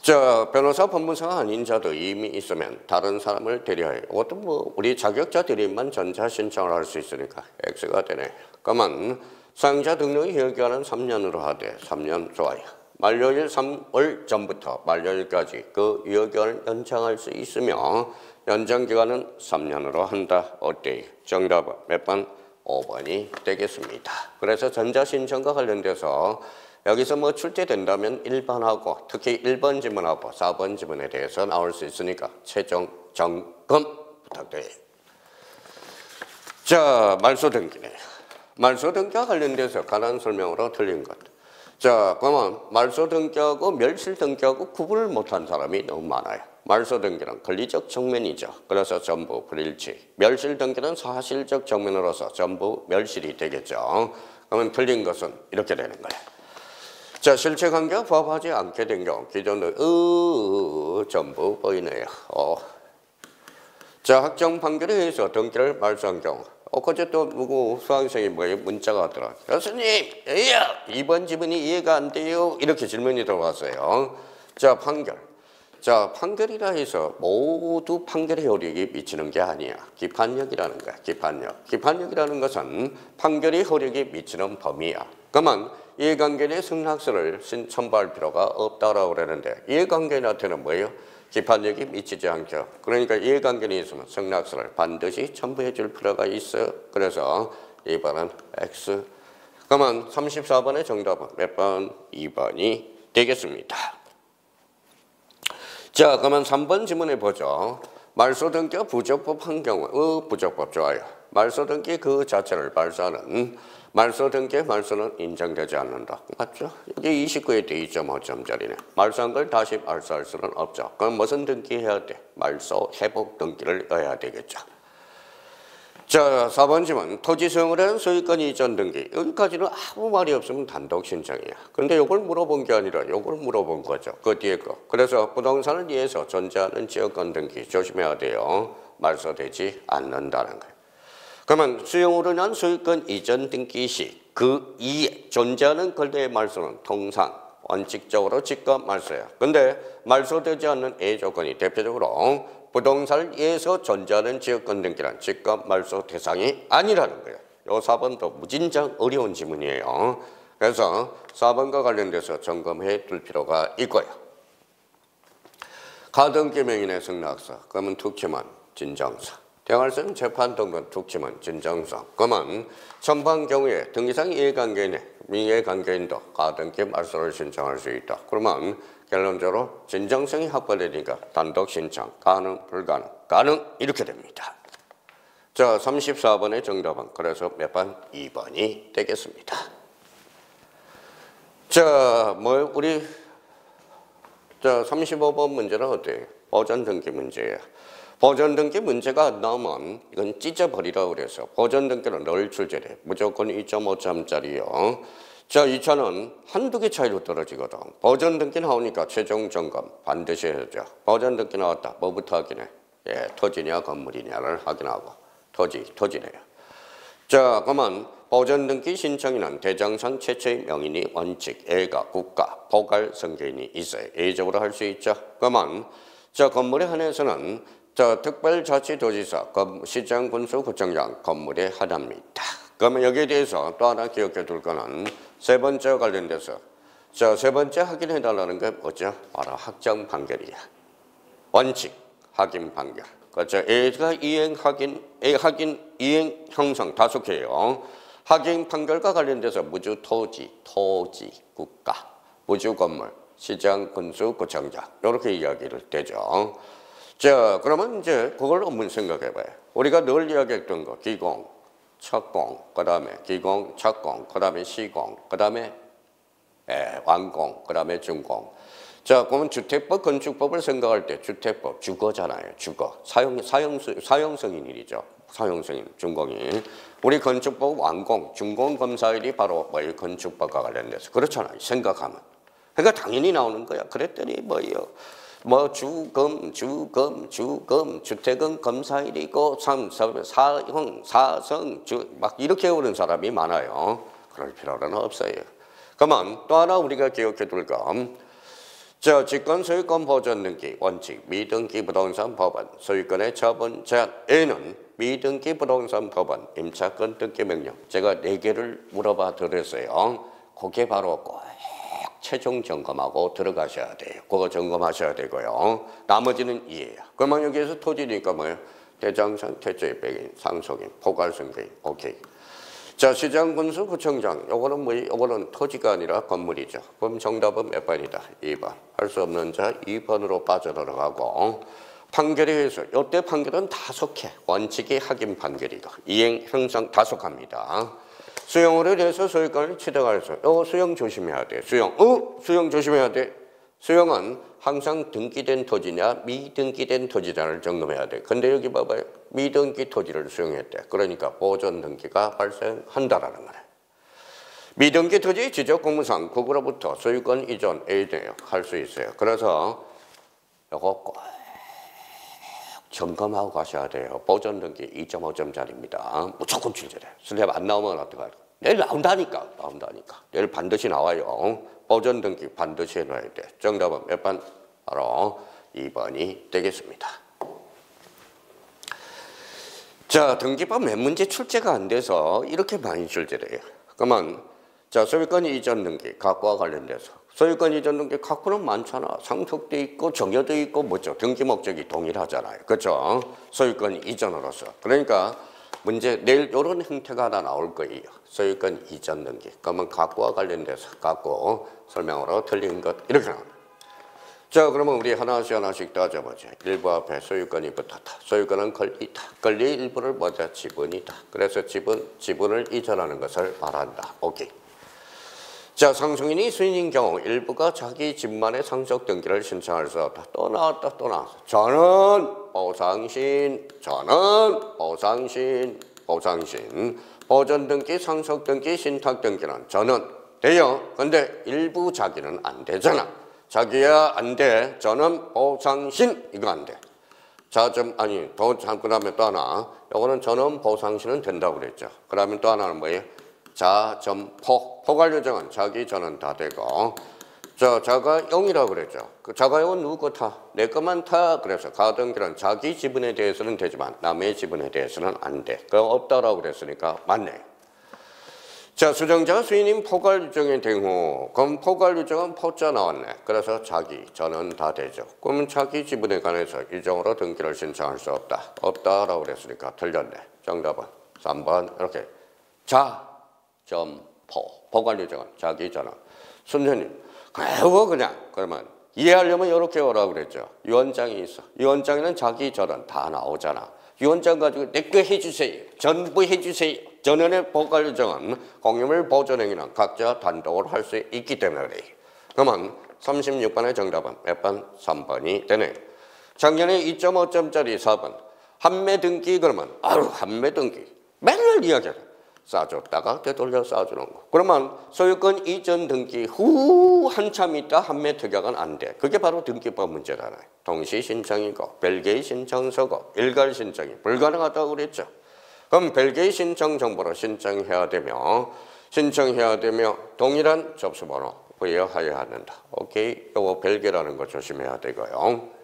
자, 변호사, 법무사가 아닌 자도 이미 있으면 다른 사람을 대리하여. 이것도 뭐 우리 자격자 대리인만 전자 신청을 할 수 있으니까 X가 되네. 그러면 사용자 등록이 유효기간은 3년으로 하되 3년 좋아요. 만료일 3월 전부터 만료일까지 그 유효기간을 연장할 수 있으며 연장기간은 3년으로 한다. 어때요? 정답은 몇 번? 5번이 되겠습니다. 그래서 전자신청과 관련돼서 여기서 뭐 출제된다면 1번하고 특히 1번 지문하고 4번 지문에 대해서 나올 수 있으니까 최종 점검 부탁드려요. 자, 말소 등기네. 말소 등기와 관련돼서 간단 설명으로 틀린 것. 자, 그러면 말소 등기하고 멸실 등기하고 구분을 못한 사람이 너무 많아요. 말소 등기는 권리적 정면이죠. 그래서 전부 불일치. 멸실 등기는 사실적 정면으로서 전부 멸실이 되겠죠. 그러면 틀린 것은 이렇게 되는 거예요. 자, 실체 관계가 부합하지 않게 된 경우 기존의 전부 보이네요. 자, 확정 판결에 의해서 등기를 말소한 경우 어제 또 누구 수강생이 문자가 왔더라. 교수님, 2번 지문이 이해가 안 돼요. 이렇게 질문이 들어왔어요. 자, 판결. 자, 판결이라 해서 모두 판결의 효력이 미치는 게 아니야. 기판력이라는 거야. 기판력. 기판력이라는 것은 판결의 효력이 미치는 범위야. 그러면 이해관계인의 승낙서를 첨부할 필요가 없다라고 그러는데 이해관계인한테는 뭐예요? 기판력이 미치지 않죠. 그러니까 이해관계인이 있으면 승낙서를 반드시 첨부해 줄 필요가 있어요. 그래서 2번은 X. 그러면 34번의 정답은 몇 번? 2번이 되겠습니다. 자, 그러면 3번 지문에 보죠. 말소 등기가 부적법한 경우, 부적법 좋아요. 말소 등기 그 자체를 발사하는 말소 등기의 말소는 인정되지 않는다. 맞죠? 여기 29에 대 2.5점짜리네. 말소한 걸 다시 말소할 수는 없죠. 그럼 무슨 등기 해야 돼? 말소 회복 등기를 해야 되겠죠. 자, 4번 지문. 토지 사용을 한 소유권 이전 등기. 여기까지는 아무 말이 없으면 단독 신청이야. 근데 이걸 물어본 게 아니라 이걸 물어본 거죠. 그 뒤에 거. 그래서 부동산을 위해서 존재하는 지역권 등기 조심해야 돼요. 말소되지 않는다는 거예요. 그러면 수용으로 인한 소유권 이전 등기 시 그 이에 존재하는 권리의 말소는 통상 원칙적으로 직권 말소야. 근데 말소되지 않는 A 조건이 대표적으로 부동산을 위해서 존재하는 지역권 등기란 직권 말소 대상이 아니라는 거예요. 요 4번도 무진장 어려운 지문이에요. 그래서 4번과 관련돼서 점검해 둘 필요가 있고요. 가등기 명인의 승낙서, 그러면 특히만 진정서. 대활성 재판 등본 특징은 진정성. 그러면 첨부한 경우에 등기상 이해관계인의 미해관계인도 가등기 말소를 신청할 수 있다. 그러면 결론적으로 진정성이 확보되니까 단독 신청 가능, 불가능, 가능 이렇게 됩니다. 자, 34번의 정답은 그래서 몇 번? 2번이 되겠습니다. 자, 우리 35번 문제는 어때요? 보전 등기 문제예요. 보전 등기 문제가 안 나오면 이건 찢어버리라고 그래서 보전 등기는 늘 출제돼. 무조건 2.5점짜리요. 자, 2차는 한두 개 차이로 떨어지거든. 보전 등기 나오니까 최종 점검 반드시 해야죠. 보전 등기 나왔다. 뭐부터 확인해? 예, 토지냐 건물이냐를 확인하고. 토지네요. 자, 그러면 보전 등기 신청인은 대장상 최초의 명인이 원칙, A가 국가, 포괄 선거인이 있어요. A적으로 할 수 있죠. 그러면 자, 건물에 한해서는 자, 특별자치도지사, 시장, 군수, 구청장, 건물의 하나입니다. 그러면 여기에 대해서 또 하나 기억해 둘 거는 세 번째와 관련돼서 자, 세 번째 확인해 달라는 게 뭐죠? 바로 확정 판결이야. 원칙, 확인 판결. 그렇죠. A가 이행, 확인, 이행, 형성 다섯 개예요. 확인 판결과 관련돼서 무주 토지, 국가, 무주 건물, 시장, 군수, 구청장 이렇게 이야기를 되죠. 자, 그러면 이제 그걸 한번 생각해 봐요. 우리가 늘 이야기했던 거, 기공, 착공, 그 다음에 기공, 착공, 그 다음에 시공, 그 다음에 완공, 그 다음에 준공. 자, 그러면 주택법, 건축법을 생각할 때 주택법, 주거잖아요. 주거. 사용성인 일이죠. 사용성인, 준공이. 우리 건축법 완공, 준공 검사일이 바로 건축법과 관련돼서. 그렇잖아요. 생각하면. 그러니까 당연히 나오는 거야. 그랬더니 주금, 주택은 검사일이고, 사성, 막 이렇게 오는 사람이 많아요. 그럴 필요는 없어요. 그러면 또 하나 우리가 기억해 둘 건, 자, 직권 소유권 보전 등기 원칙, 미등기 부동산 법원, 소유권의 처분 제한, A는 미등기 부동산 법원, 임차권 등기 명령. 제가 4개를 물어봐 드렸어요. 그게 바로 꼭 최종 점검하고 들어가셔야 돼요. 그거 점검하셔야 되고요. 나머지는 이해야. 그러면 여기에서 토지니까 뭐예요? 대장상, 태초의 백인, 상속인, 포괄선거인. 오케이. 자, 시장군수구청장. 요거는 토지가 아니라 건물이죠. 그럼 정답은 몇 번이다? 2번. 할 수 없는 자 2번으로 빠져들어가고 판결에 의해서 이때 판결은 다속해. 원칙이 확인 판결이고 이행 형성 다속합니다. 수용으로 인해서 소유권을 취득해서 수용 조심해야 돼. 수용 조심해야 돼. 수용은 항상 등기된 토지냐 미등기된 토지냐를 점검해야 돼. 근데 여기 봐봐요. 미등기 토지를 수용했대. 그러니까 보존 등기가 발생한다라는 거네. 미등기 토지 지적공무상 국으로부터 소유권 이전 A대역 할 수 있어요. 그래서 이거 꼭 점검하고 가셔야 돼요. 보존 등기 2.5점짜리입니다. 무조건 출제돼. 슬랩 안 나오면 어떡할 거야? 내일 나온다니까. 내일 반드시 나와요. 보존 등기 반드시 해놔야 돼. 정답은 몇 번? 바로 2번이 되겠습니다. 자, 등기법 몇 문제 출제가 안 돼서 이렇게 많이 출제돼요. 그러면 자, 소유권 이전 등기 각부와 관련돼서 소유권 이전 등기 각부는 많잖아. 상속도 있고 정여도 있고 뭐죠. 등기 목적이 동일하잖아요. 그렇죠? 소유권 이전으로서. 그러니까 문제 내일 이런 형태가 하나 나올 거예요. 소유권 이전 등기. 그러면 각부와 관련돼서 각부 설명으로 틀린 것 이렇게 나옵니다. 자, 그러면 우리 하나씩 따져보죠. 일부 앞에 소유권이 붙었다. 소유권은 권리다. 권리의 일부를 뭐다? 지분이다. 그래서 지분을 이전하는 것을 말한다. 오케이. 자, 상속인이 수인인 경우 일부가 자기 집만의 상속 등기를 신청할 수 없다. 또 나왔다. 저는 보상신. 보존 등기, 상속 등기, 신탁 등기는 저는 돼요. 근데 일부 자기는 안 되잖아. 자기야 안 돼. 저는 보상신 이거 안 돼. 그다음에 또 하나. 요거는 저는 보상신은 된다고 그랬죠. 그다음에 또 하나는 뭐예요? 자점포. 포괄유정은 자기 저는 다 되고. 자가용이라고 그랬죠. 그 자가용은 누구 거 타? 내 것만 타. 그래서 가등기는 자기 지분에 대해서는 되지만 남의 지분에 대해서는 안 돼. 그거 없다라고 그랬으니까 맞네. 자, 수정자가 수인인 포괄유정의 경우 그럼 포괄유정은 포자 나왔네. 그래서 저는 다 되죠. 그러면 자기 지분에 관해서 일정으로 등기를 신청할 수 없다라고 그랬으니까 틀렸네. 정답은 3번 이렇게 포괄유정은 자기 저는. 선생님 그러면 이해하려면 이렇게 오라고 그랬죠. 유언장이 있어. 유언장에는 자기 저는 다 나오잖아. 유언장 가지고 내 거 해주세요. 전부 해주세요. 전원의 포괄유정은 공유물 보존행위는 각자 단독으로 할 수 있기 때문에 그래. 그러면 36번의 정답은 몇 번? 3번이 되네. 작년에 2.5점짜리 4번. 한매 등기 그러면 한매 등기. 맨날 이야기하자. 싸줬다가 되돌려 싸주는 거. 그러면 소유권 이전 등기 후 한참 있다 한매 특약은 안 돼. 그게 바로 등기법 문제잖아요. 동시 신청이고 별개의 신청서고 일괄 신청이 불가능하다고 그랬죠. 그럼 별개의 신청 정보로 신청해야 되며 동일한 접수번호 부여하여야 한다. 오케이. 요거 별개라는 거 조심해야 되고요.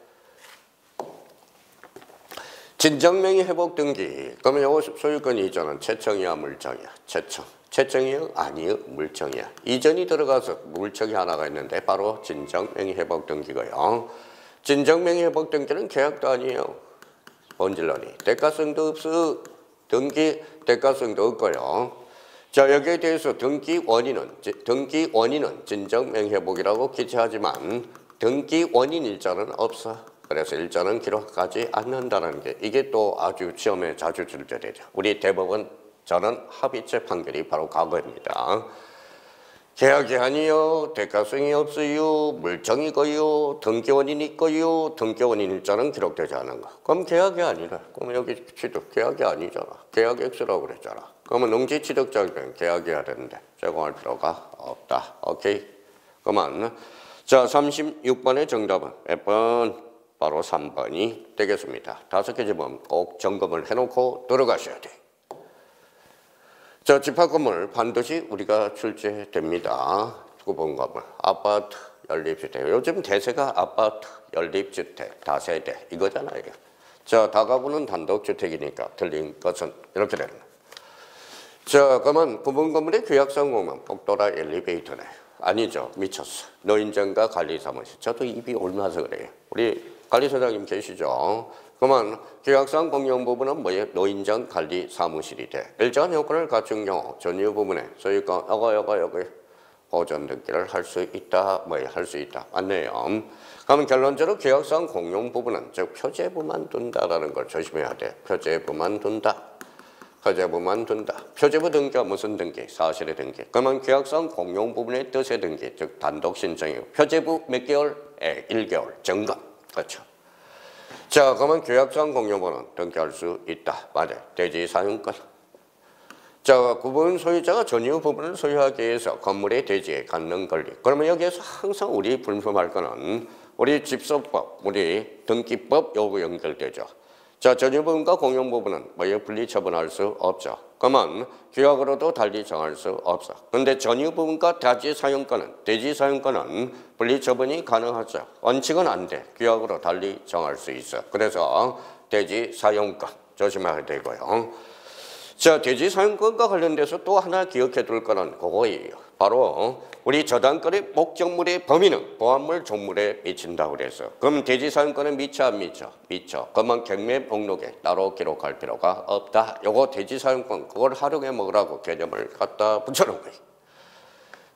진정명의 회복 등기. 그러면 요거 소유권 이전은 채청이야 물청이야? 채청이요? 아니요. 물청이야. 이전이 들어가서 물청이 하나가 있는데 바로 진정명의 회복 등기고요. 진정명의 회복 등기는 계약도 아니에요. 본질론이. 대가성도 없어. 등기 대가성도 없고요. 자, 여기에 대해서 등기 원인은 진정명회복이라고 기재하지만 등기 원인 일자는 없어. 그래서 일자는 기록하지 않는다는 게 이게 또 아주 시험에 자주 출제되죠. 우리 대법원 저는 합의체 판결이 바로 과거입니다. 계약이 아니요, 대가성이 없어요, 물정이고요, 등기원인이 있고요, 등기원인 일자는 기록되지 않은 거. 그럼 계약이 아니라, 그럼 여기 취득 계약이 아니잖아. 계약 X라고 그랬잖아. 그러면 농지 취득자는 계약해야 되는데 제공할 필요가 없다. 오케이? 그러면 자, 36번의 정답은 몇 번? 바로 3번이 되겠습니다. 5개 집은 꼭 점검을 해놓고 들어가셔야 돼. 자, 집합건물 반드시 우리가 출제됩니다. 9번 건물, 아파트, 연립주택. 요즘 대세가 아파트, 연립주택, 다세대 이거잖아요. 자, 다가구는 단독주택이니까 틀린 것은 이렇게 되는 거예요. 자, 그러면 9번 건물의 규약상 공문, 복도라 엘리베이터네. 아니죠. 미쳤어. 노인정과 관리사무실. 저도 입이 올라서 그래요. 우리 관리소장님 계시죠? 그러면 계약상 공용 부분은 뭐예요? 노인정 관리 사무실이 돼. 일정한 요건을 갖춘 경우 전유 부분에 소유권 여기 보존 등기를 할 수 있다. 할 수 있다. 맞네요. 그러면 결론적으로 계약상 공용 부분은 즉 표제부만 둔다라는 걸 조심해야 돼. 표제부만 둔다. 표제부만 둔다. 표제부 등기가 무슨 등기? 사실의 등기. 그러면 계약상 공용 부분의 뜻의 등기, 즉 단독 신청이고 표제부 몇 개월? 1개월 점검. 그렇죠. 자, 그러면 계약상 공용부는 등기할 수 있다. 맞아요. 대지 사용권. 자, 구분 소유자가 전유 부분을 소유하기 위해서 건물의 대지에 갖는 권리. 그러면 여기에서 항상 우리 불품할 거는 우리 집소법, 우리 등기법 요구 연결되죠. 자, 전유 부분과 공용 부분은 분리 처분할 수 없죠. 그러면 규약으로도 달리 정할 수 없어. 그런데 전유 부분과 대지 사용권은 분리 처분이 가능하죠. 원칙은 안 돼. 규약으로 달리 정할 수 있어. 그래서 대지 사용권 조심해야 되고요. 자, 대지 사용권과 관련돼서 또 하나 기억해 둘 거는 그거예요. 바로 우리 저당권의 목적물의 범위는 보안물 종물에 미친다고 그래서. 그럼 대지 사용권은 미쳐 안 미쳐? 미쳐. 그러면 경매 목록에 따로 기록할 필요가 없다. 요거 대지 사용권 그걸 활용해 먹으라고 개념을 갖다 붙여놓은 거예요.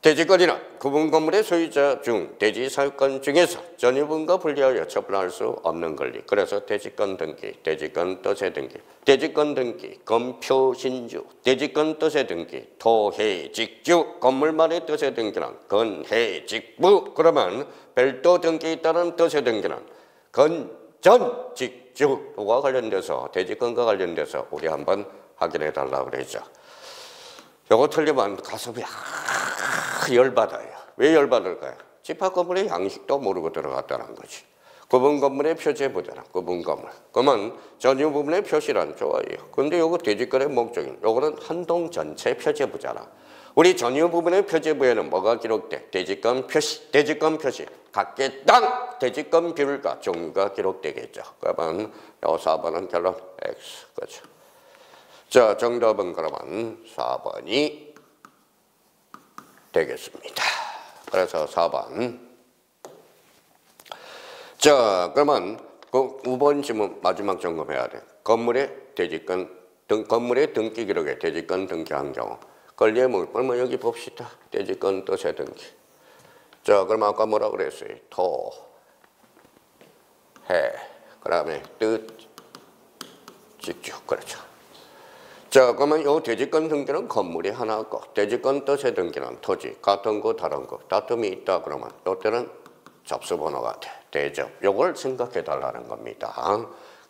대지권이나 구분 건물의 소유자 중 대지 사용권 중에서 전유분과 분리하여 처분할 수 없는 권리. 그래서 대지권 등기, 대지권 뜻의 등기, 대지권 등기, 건표 신주, 대지권 뜻의 등기, 토해 직주, 건물만의 뜻의 등기는 건해 직부. 그러면 별도 등기에 따른 뜻의 등기는 건전 직주와 관련돼서 대지권과 관련돼서 우리 한번 확인해 달라고 그러죠. 요거 틀리면 가슴이 열받아요. 왜 열받을까요? 집합 건물의 양식도 모르고 들어갔다는 거지. 구분 건물의 표제부잖아. 구분 건물. 그러면 전유 부분의 표시란 좋아요. 근데 요거 대지권의 목적인 요거는 한동 전체 표제부잖아. 우리 전유 부분의 표제부에는 뭐가 기록돼? 대지권 표시. 대지권 표시. 각계 땅 대지권 비율과 종류가 기록되겠죠. 그러면 요 4번은 결론 X. 그렇죠. 자, 정답은 그러면 4번이 되겠습니다. 그래서 4번. 자, 그러면 그 5번 지문 마지막 점검해야 돼. 건물의 대지권 건물의 등기 기록에 대지권 등기한 경우 권리의 물. 그러면 여기 봅시다. 대지권 뜻의 등기. 자, 그럼 아까 뭐라 그랬어요? 토, 해, 그다음에 뜻, 직주. 그렇죠. 자, 그러면 이 대지권 등기는 건물이 하나고 대지권 뜻의 등기는 토지, 같은 거 다른 거 다툼이 있다 그러면 이때는 접수번호가 돼. 대접. 요걸 생각해 달라는 겁니다.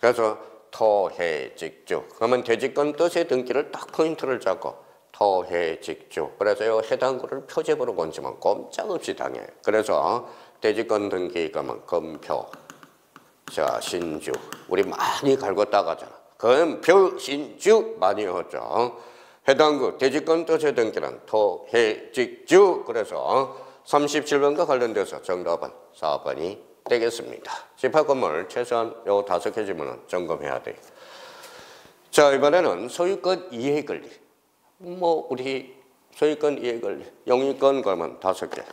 그래서 토해 직주. 그러면 대지권 뜻의 등기를 딱 포인트를 잡고 토해 직주. 그래서 요 해당 거를 표제부로 건지면 꼼짝없이 당해. 그래서 대지권 등기 그러면 건표, 자 신주. 우리 많이 갈고 따가잖아. 건표, 신주 많이 하죠. 해당 그 대지권 뜻의 등기는 토, 해, 직주. 그래서 37번과 관련돼서 정답은 4번이 되겠습니다. 집합건물 최소한 요 5개 지문은 점검해야 돼요. 자, 이번에는 소유권 이해 권리. 우리 소유권 이해 권리. 영유권 그러면 5개.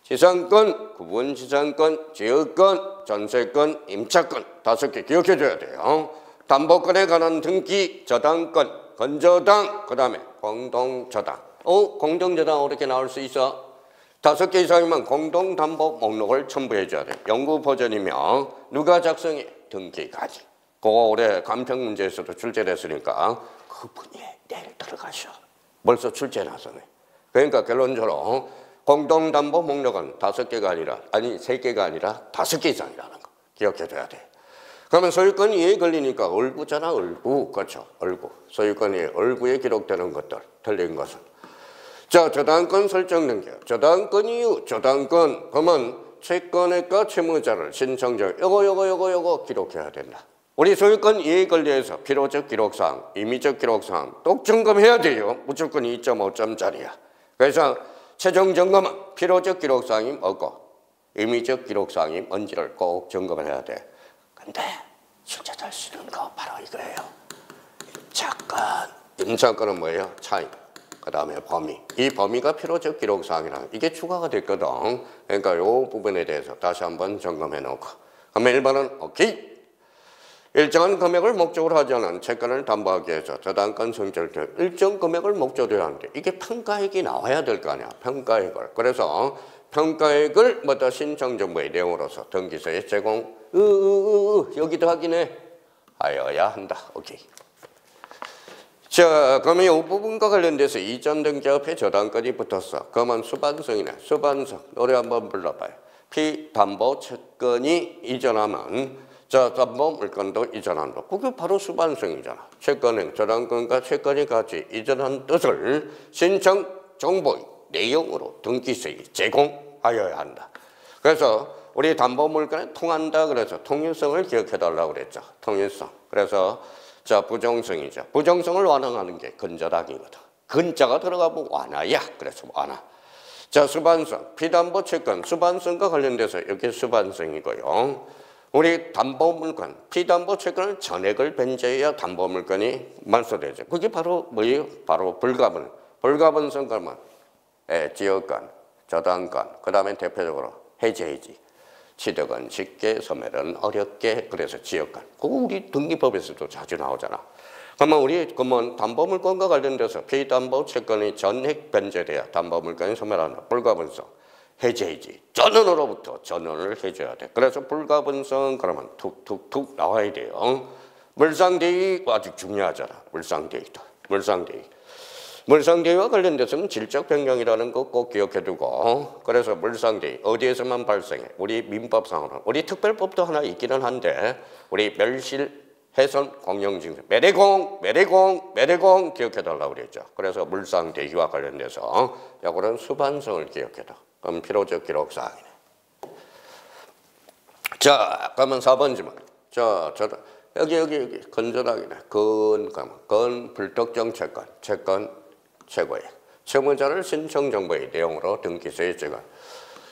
지상권, 구분 지상권, 지역권, 전세권, 임차권 5개 기억해 줘야 돼요. 담보권에 관한 등기, 저당권, 건저당, 그 다음에 공동저당. 공동저당 어떻게 나올 수 있어? 5개 이상이면 공동담보 목록을 첨부해 줘야 돼. 연구 버전이면 누가 작성해? 등기까지. 그거 올해 감평 문제에서도 출제됐으니까 그분이 내일 들어가셔. 벌써 출제 나서네. 그러니까 결론적으로 공동담보 목록은 5개가 아니라 3개가 아니라 5개 이상이라는 거 기억해 줘야 돼. 그러면 소유권 이해에 걸리니까 얼구잖아. 얼구. 그렇죠. 얼구. 소유권 이해, 얼구에 기록되는 것들. 틀린 것은. 자, 저당권 설정 등기. 저당권 이유. 저당권. 그러면 채권액과 채무자를 신청자. 요거 기록해야 된다. 우리 소유권 이해에 관련해서 필요적 기록사항, 임의적 기록사항 또 점검해야 돼요. 무조건 2.5점짜리야. 그래서 최종 점검은 필요적 기록사항이 뭐고 임의적 기록사항이 뭔지를 꼭 점검을 해야 돼. 근데 출제될 수 있는 거 바로 이거예요. 임차권. 임차권은 뭐예요? 차임. 그 다음에 범위. 이 범위가 필요적 기록사항이라 이게 추가가 됐거든. 그러니까 이 부분에 대해서 다시 한번 점검해 놓고. 그러면 1번은 오케이. 일정한 금액을 목적으로 하지 않은 채권을 담보하기 위해서 저당권 성질 등 일정 금액을 목적으로 하는데 이게 평가액이 나와야 될 거 아니야. 평가액을. 그래서 평가액을 뭐다 신청 정보의 내용으로서 등기소에 제공 여기도 확인해 하여야 한다. 오케이. 자, 그러면 이 부분과 관련돼서 이전 등기 앞에 저당권이 붙었어. 그러면 수반성이네. 수반성. 노래 한번 불러봐요. 피담보 채권이 이전하면 자, 담보 물건도 이전한다. 그게 바로 수반성이잖아. 채권은 저당권과 채권이 같이 이전한 뜻을 신청 정보의 내용으로 등기소에 제공하여야 한다. 그래서 우리 담보 물건에 통한다 그래서 통일성을 기억해달라고 그랬죠. 통일성. 그래서 자, 부정성이죠. 부정성을 완화하는 게 근저당이거든. 근자가 들어가면 완화야. 그래서 완화. 자, 수반성. 피담보 채권 수반성과 관련돼서 여기 수반성이고요. 우리 담보물건, 피담보 채권은 전액을 변제해야 담보물건이 말소되죠. 그게 바로 뭐예요? 바로 불가분. 불가분성 그러면 지역간, 저당권, 그 다음에 대표적으로 해제해지. 취득은 쉽게, 소멸은 어렵게, 그래서 지역간. 그거 우리 등기법에서도 자주 나오잖아. 그러면 우리 담보물건과 관련돼서 피담보 채권이 전액 변제돼야 담보물건이 소멸한다. 불가분성. 해제해지. 전원으로부터 전원을 해줘야 돼. 그래서 불가분성 그러면 툭툭툭 나와야 돼요. 물상대위 아주 중요하잖아. 물상대위도. 물상대위. 물상대위와 관련돼서는 질적 변경이라는 거 꼭 기억해두고 그래서 물상대위 어디에서만 발생해? 우리 민법상으로 우리 특별법도 하나 있기는 한데 우리 멸실 훼손 공용증서 매대공 기억해달라고 그랬죠. 그래서 물상대위와 관련돼서 요거는 수반성을 기억해둬. 그럼 필요적 기록사항이네. 자, 그러면 4번 질문. 자, 여기 건전하기네. 건 불특정 채권 최고액. 채무자를 신청 정보의 내용으로 등기소에 제공.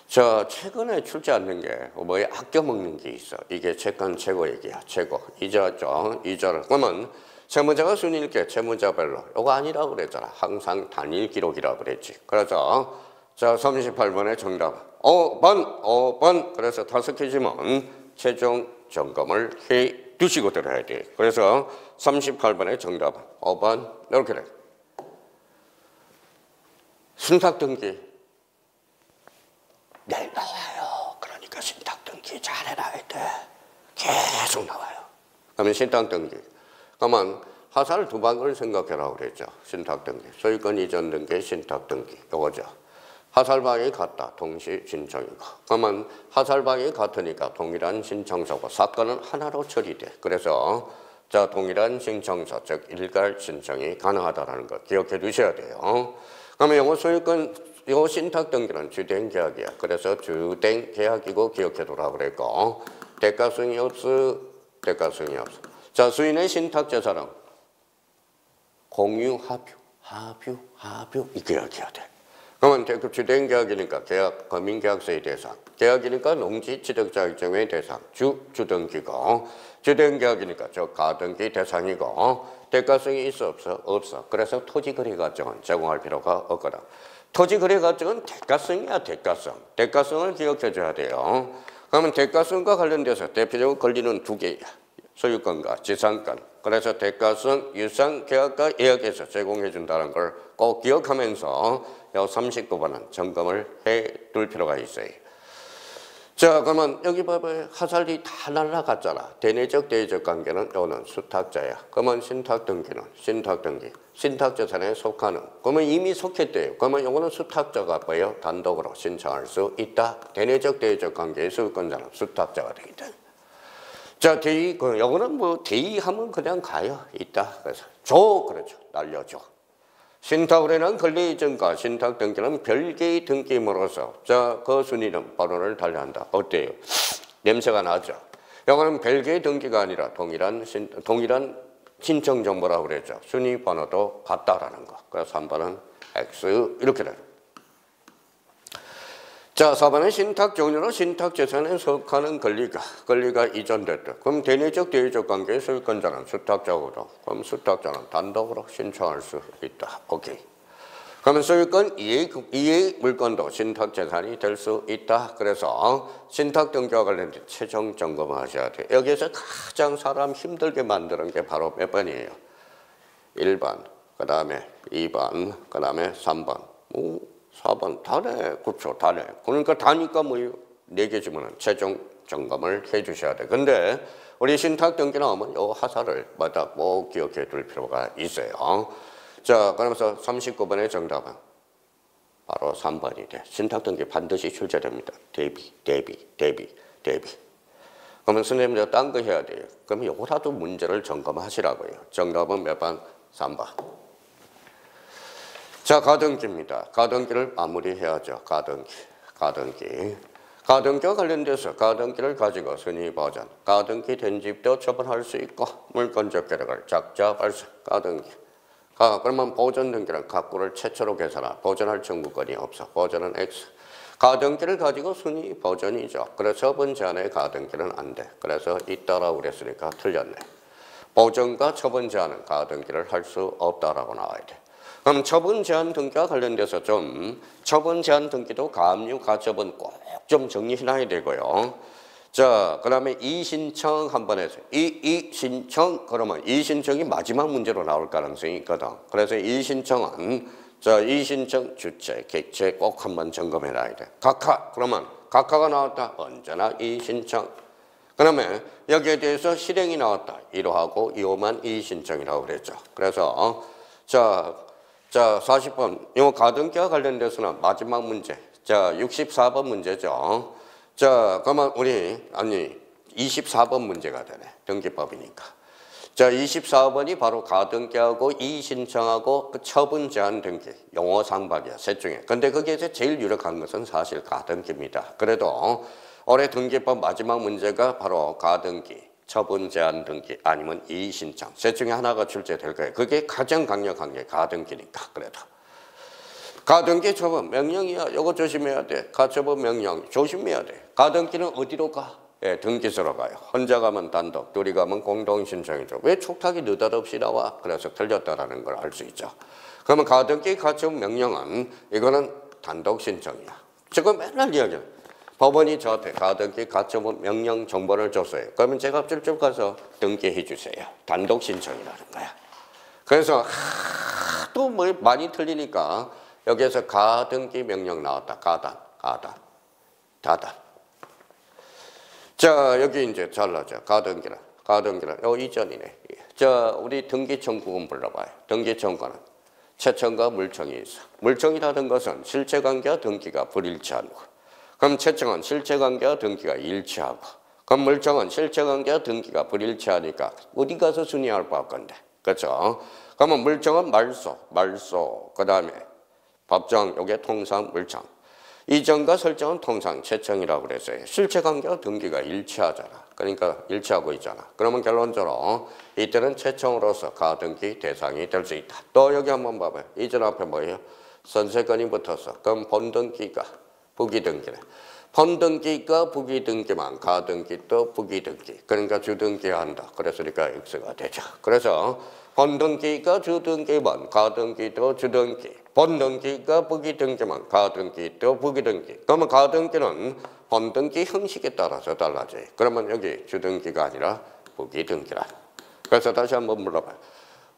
자, 최근에 출제 않는 게 뭐에 아껴 먹는 게 있어. 이게 채권 최고액이야. 최고. 이자죠. 이자를. 그러면 채무자가 순일께 채무자별로 이거 아니라고 그랬잖아. 항상 단일 기록이라고 그랬지. 그래서 자, 38번의 정답. 5번. 그래서 5개 지문 최종 점검을 해 두시고 들어야 돼. 그래서 38번의 정답은 5번 이렇게 돼. 신탁등기 내일 나와요. 그러니까 신탁등기 잘 해놔야 돼. 계속 나와요. 그러면 신탁등기. 그러면 하살 두 방을 생각해라고 그랬죠. 신탁등기. 소유권 이전 등기, 신탁등기. 요거죠. 하살방이 같다. 동시 신청이고. 그러면 하살방이 같으니까 동일한 신청서고 사건은 하나로 처리돼. 그래서 자, 동일한 신청서, 즉 일괄 신청이 가능하다는 거 기억해 두셔야 돼요. 그러면 요거 소유권, 요 신탁 등기는 주된 계약이야. 그래서 주된 계약이고 기억해 두라고 그랬고, 대가성이 없어. 자, 수인의 신탁 재산은 공유, 합유 이렇게 이야기해야 돼. 그러면 주된 계약이니까 계약, 거민계약서의 대상, 계약이니까 농지 취득자격증의 대상, 주등기고, 주된 계약이니까 저 가등기 대상이고, 대가성이 있어 없어. 그래서 토지거래가증은 제공할 필요가 없거든. 토지거래가증은 대가성이야. 대가성을 기억해줘야 돼요. 그러면 대가성과 관련돼서 대표적으로 권리는 두 개야. 소유권과 지상권. 그래서 대가성, 유상, 계약과 예약에서 제공해준다는 걸 꼭 기억하면서 이 39번은 점검을 해둘 필요가 있어요. 자, 그러면 여기 봐봐요. 하살이 다 날라갔잖아. 대내적, 대외적 관계는 요는 수탁자야. 그러면 신탁등기는 신탁재산에 속하는. 그러면 이미 속했대요. 그러면 요거는 수탁자가 뭐예요? 단독으로 신청할 수 있다. 대내적, 대외적 관계의 소유권자는 수탁자가 되겠다. 자, 대의, 요거는 뭐 대의하면 그냥 가요. 있다. 그래서 그렇죠. 날려줘. 신탁을 해놓은 권리 이전과 신탁 등기는 별개의 등기임으로써 자, 그 순위는 번호를 달리한다. 어때요? 냄새가 나죠? 이거는 별개의 등기가 아니라 동일한 신청 정보라고 그랬죠. 순위 번호도 같다라는 거. 그래서 3번은 X 이렇게 돼요. 자, 4번은 신탁 종료로 신탁 재산에 속하는 권리가 이전됐다. 그럼 대내적, 대외적 관계의 소유권자는 수탁자고도. 그럼 수탁자는 단독으로 신청할 수 있다. 오케이. 그러면 소유권 이의 물건도 신탁재산이 될 수 있다. 그래서 신탁 등기와 관련된 최종 점검을 하셔야 돼요. 여기에서 가장 사람 힘들게 만드는 게 바로 몇 번이에요? 1번, 그 다음에 2번, 그 다음에 3번, 4번, 다네. 그렇죠, 다네. 그러니까 다니까 뭐예요? 4개지만 최종 점검을 해 주셔야 돼. 근데 우리 신탁 등기 나오면 요 하사를 마다 꼭 기억해 둘 필요가 있어요. 자, 그러면서 39번의 정답은 바로 3번이 돼. 신탁 등기 반드시 출제됩니다. 대비. 그러면 선생님들 딴 거 해야 돼요. 그러면 요거라도 문제를 점검하시라고요. 정답은 몇 번? 3번. 자, 가등기입니다. 가등기를 마무리해야죠. 가등기와 관련돼서 가등기를 가지고 선의 보전, 가등기 된 집도 처분할 수 있고 물권적 계력을 작자 발생, 가등기. 그러면 보전 등기는 각구를 최초로 계산하 보전할 청구권이 없어. 보전은 X. 가등기를 가지고 순위 보전이죠. 그래서 처분 제한의 가등기는 안 돼. 그래서 있다라고 그랬으니까 틀렸네. 보전과 처분 제한은 가등기를 할 수 없다라고 나와야 돼. 그럼 처분 제한 등기와 관련돼서 좀 처분 제한 등기도 가압류 가처분 꼭 좀 정리해놔야 되고요. 자, 그 다음에 이신청 한번 해서 이신청 그러면 이신청이 마지막 문제로 나올 가능성이 있거든. 그래서 이신청은 자, 이신청 주체, 객체 꼭 한번 점검해 놔야 돼. 각하 그러면 각하가 나왔다. 언제나 이신청. 그다음에 여기에 대해서 실행이 나왔다. 1호하고 2호만 이신청이라고 그랬죠. 그래서 자 40번 이 가등기와 관련돼서는 마지막 문제. 자, 64번 문제죠. 자, 그러면 우리 24번 문제가 되네. 등기법이니까. 자, 24번이 바로 가등기하고 이신청하고 그 처분 제한 등기, 용어 상박이야, 셋 중에. 근데 거기에서 제일 유력한 것은 사실 가등기입니다. 그래도 올해 등기법 마지막 문제가 바로 가등기, 처분 제한 등기 아니면 이신청, 셋 중에 하나가 출제될 거예요. 그게 가장 강력한 게 가등기니까. 그래도 가등기 처분 명령이야. 요거 조심해야 돼. 가처분 명령 조심해야 돼. 가등기는 어디로 가? 예, 등기소로 가요. 혼자 가면 단독, 둘이 가면 공동신청이죠. 왜 촉탁이 느닷없이 나와? 그래서 틀렸다라는 걸 알 수 있죠. 그러면 가등기 가처분 명령은 이거는 단독 신청이야. 지금 맨날 이야기해. 법원이 저한테 가등기 가처분 명령 정보를 줬어요. 그러면 제가 직접 가서 등기해 주세요. 단독 신청이라는 거야. 그래서 또 뭐 많이 틀리니까 여기에서 가등기 명령 나왔다. 다단. 자, 여기 이제 잘라줘. 가등기는 요 이전이네. 자, 우리 등기 청구권 불러봐요. 등기 청구는 채청과 물청이 있어. 물청이라는 것은 실체관계와 등기가 불일치하는 거. 그럼 채청은 실체관계와 등기가 일치하고, 그럼 물청은 실체관계와 등기가 불일치하니까 어디 가서 순위할 건데, 그렇죠? 그러면 물청은 말소, 그 다음에 법정, 요게 통상 물청. 이전과 설정은 통상 채청이라고 그랬어요. 실체관계와 등기가 일치하잖아. 그러니까 일치하고 있잖아. 그러면 결론적으로 이때는 채청으로서 가등기 대상이 될 수 있다. 또 여기 한번 봐봐요. 이전 앞에 뭐예요? 선세권이 붙었어. 그럼 본등기가 부기등기네. 본등기가 부기등기만 가등기 또 부기등기. 그러니까 주등기해야 한다. 그랬으니까 X가 되죠. 그래서 본등기가 주등기만 가등기 또 주등기. 본등기가 부기등기만 가등기 또 부기등기. 그러면 가등기는 본등기 형식에 따라서 달라져요. 그러면 여기 주등기가 아니라 부기등기라. 그래서 다시 한번 물어봐요.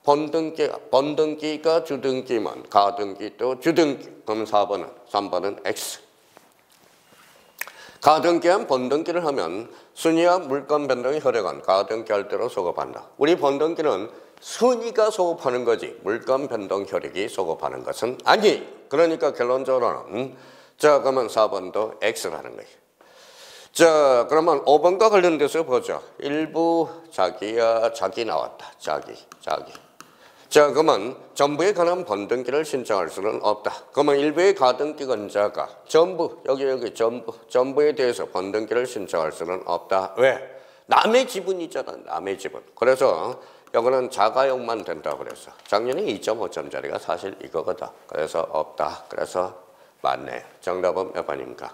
본등기가 주등기만 가등기 또 주등기. 그럼 3번은 X. 가등기한 본등기를 하면 순위와 물권 변동이 허락한 가등기 할 때로 소급한다. 우리 본등기는 순위가 소급하는 거지 물권 변동 효력이 소급하는 것은 아니. 그러니까 결론적으로는 자, 그러면 4번도 X라는 거예요. 자, 그러면 5번과 관련돼서 보죠. 일부 자기 나왔다. 자기. 자, 그러면 전부에 관한 본등기를 신청할 수는 없다. 그러면 일부의 가등기 건자가 전부 여기 전부에 대해서 본등기를 신청할 수는 없다. 왜? 남의 지분이잖아. 남의 지분. 그래서 이거는 자가용만 된다고 그랬어. 작년에 2.5점짜리가 사실 이거거든. 그래서 없다. 그래서 맞네. 정답은 몇 번입니까?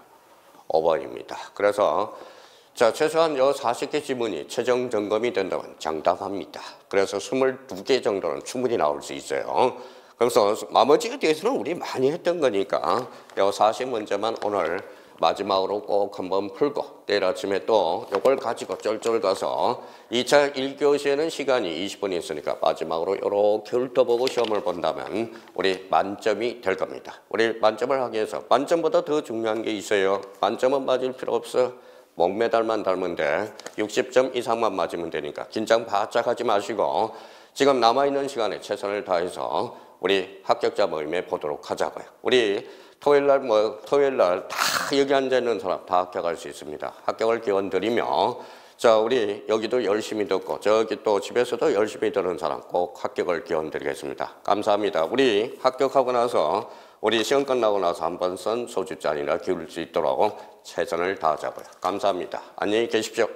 5번입니다. 그래서 자, 최소한 요 40개 지문이 최종 점검이 된다면 장담합니다. 그래서 22개 정도는 충분히 나올 수 있어요. 그래서 나머지에 대해서는 우리 많이 했던 거니까 요 40문제만 오늘 마지막으로 꼭 한번 풀고 내일 아침에 또 이걸 가지고 쫄쫄 가서 2차 1교시에는 시간이 20분이 있으니까 마지막으로 이렇게 훑어보고 시험을 본다면 우리 만점이 될 겁니다. 우리 만점을 하기 위해서 만점보다 더 중요한 게 있어요. 만점은 맞을 필요 없어. 목메달만 닮으면 돼. 60점 이상만 맞으면 되니까 긴장 바짝 하지 마시고 지금 남아있는 시간에 최선을 다해서 우리 합격자 모임에 보도록 하자고요. 우리 토요일날 다 여기 앉아있는 사람 다 합격할 수 있습니다. 합격을 기원드리며 자 우리 여기도 열심히 듣고 저기 또 집에서도 열심히 듣는 사람 꼭 합격을 기원드리겠습니다. 감사합니다. 우리 합격하고 나서 우리 시험 끝나고 나서 한 번 쓴 소주잔이나 기울 수 있도록 최선을 다하자고요. 감사합니다. 안녕히 계십시오.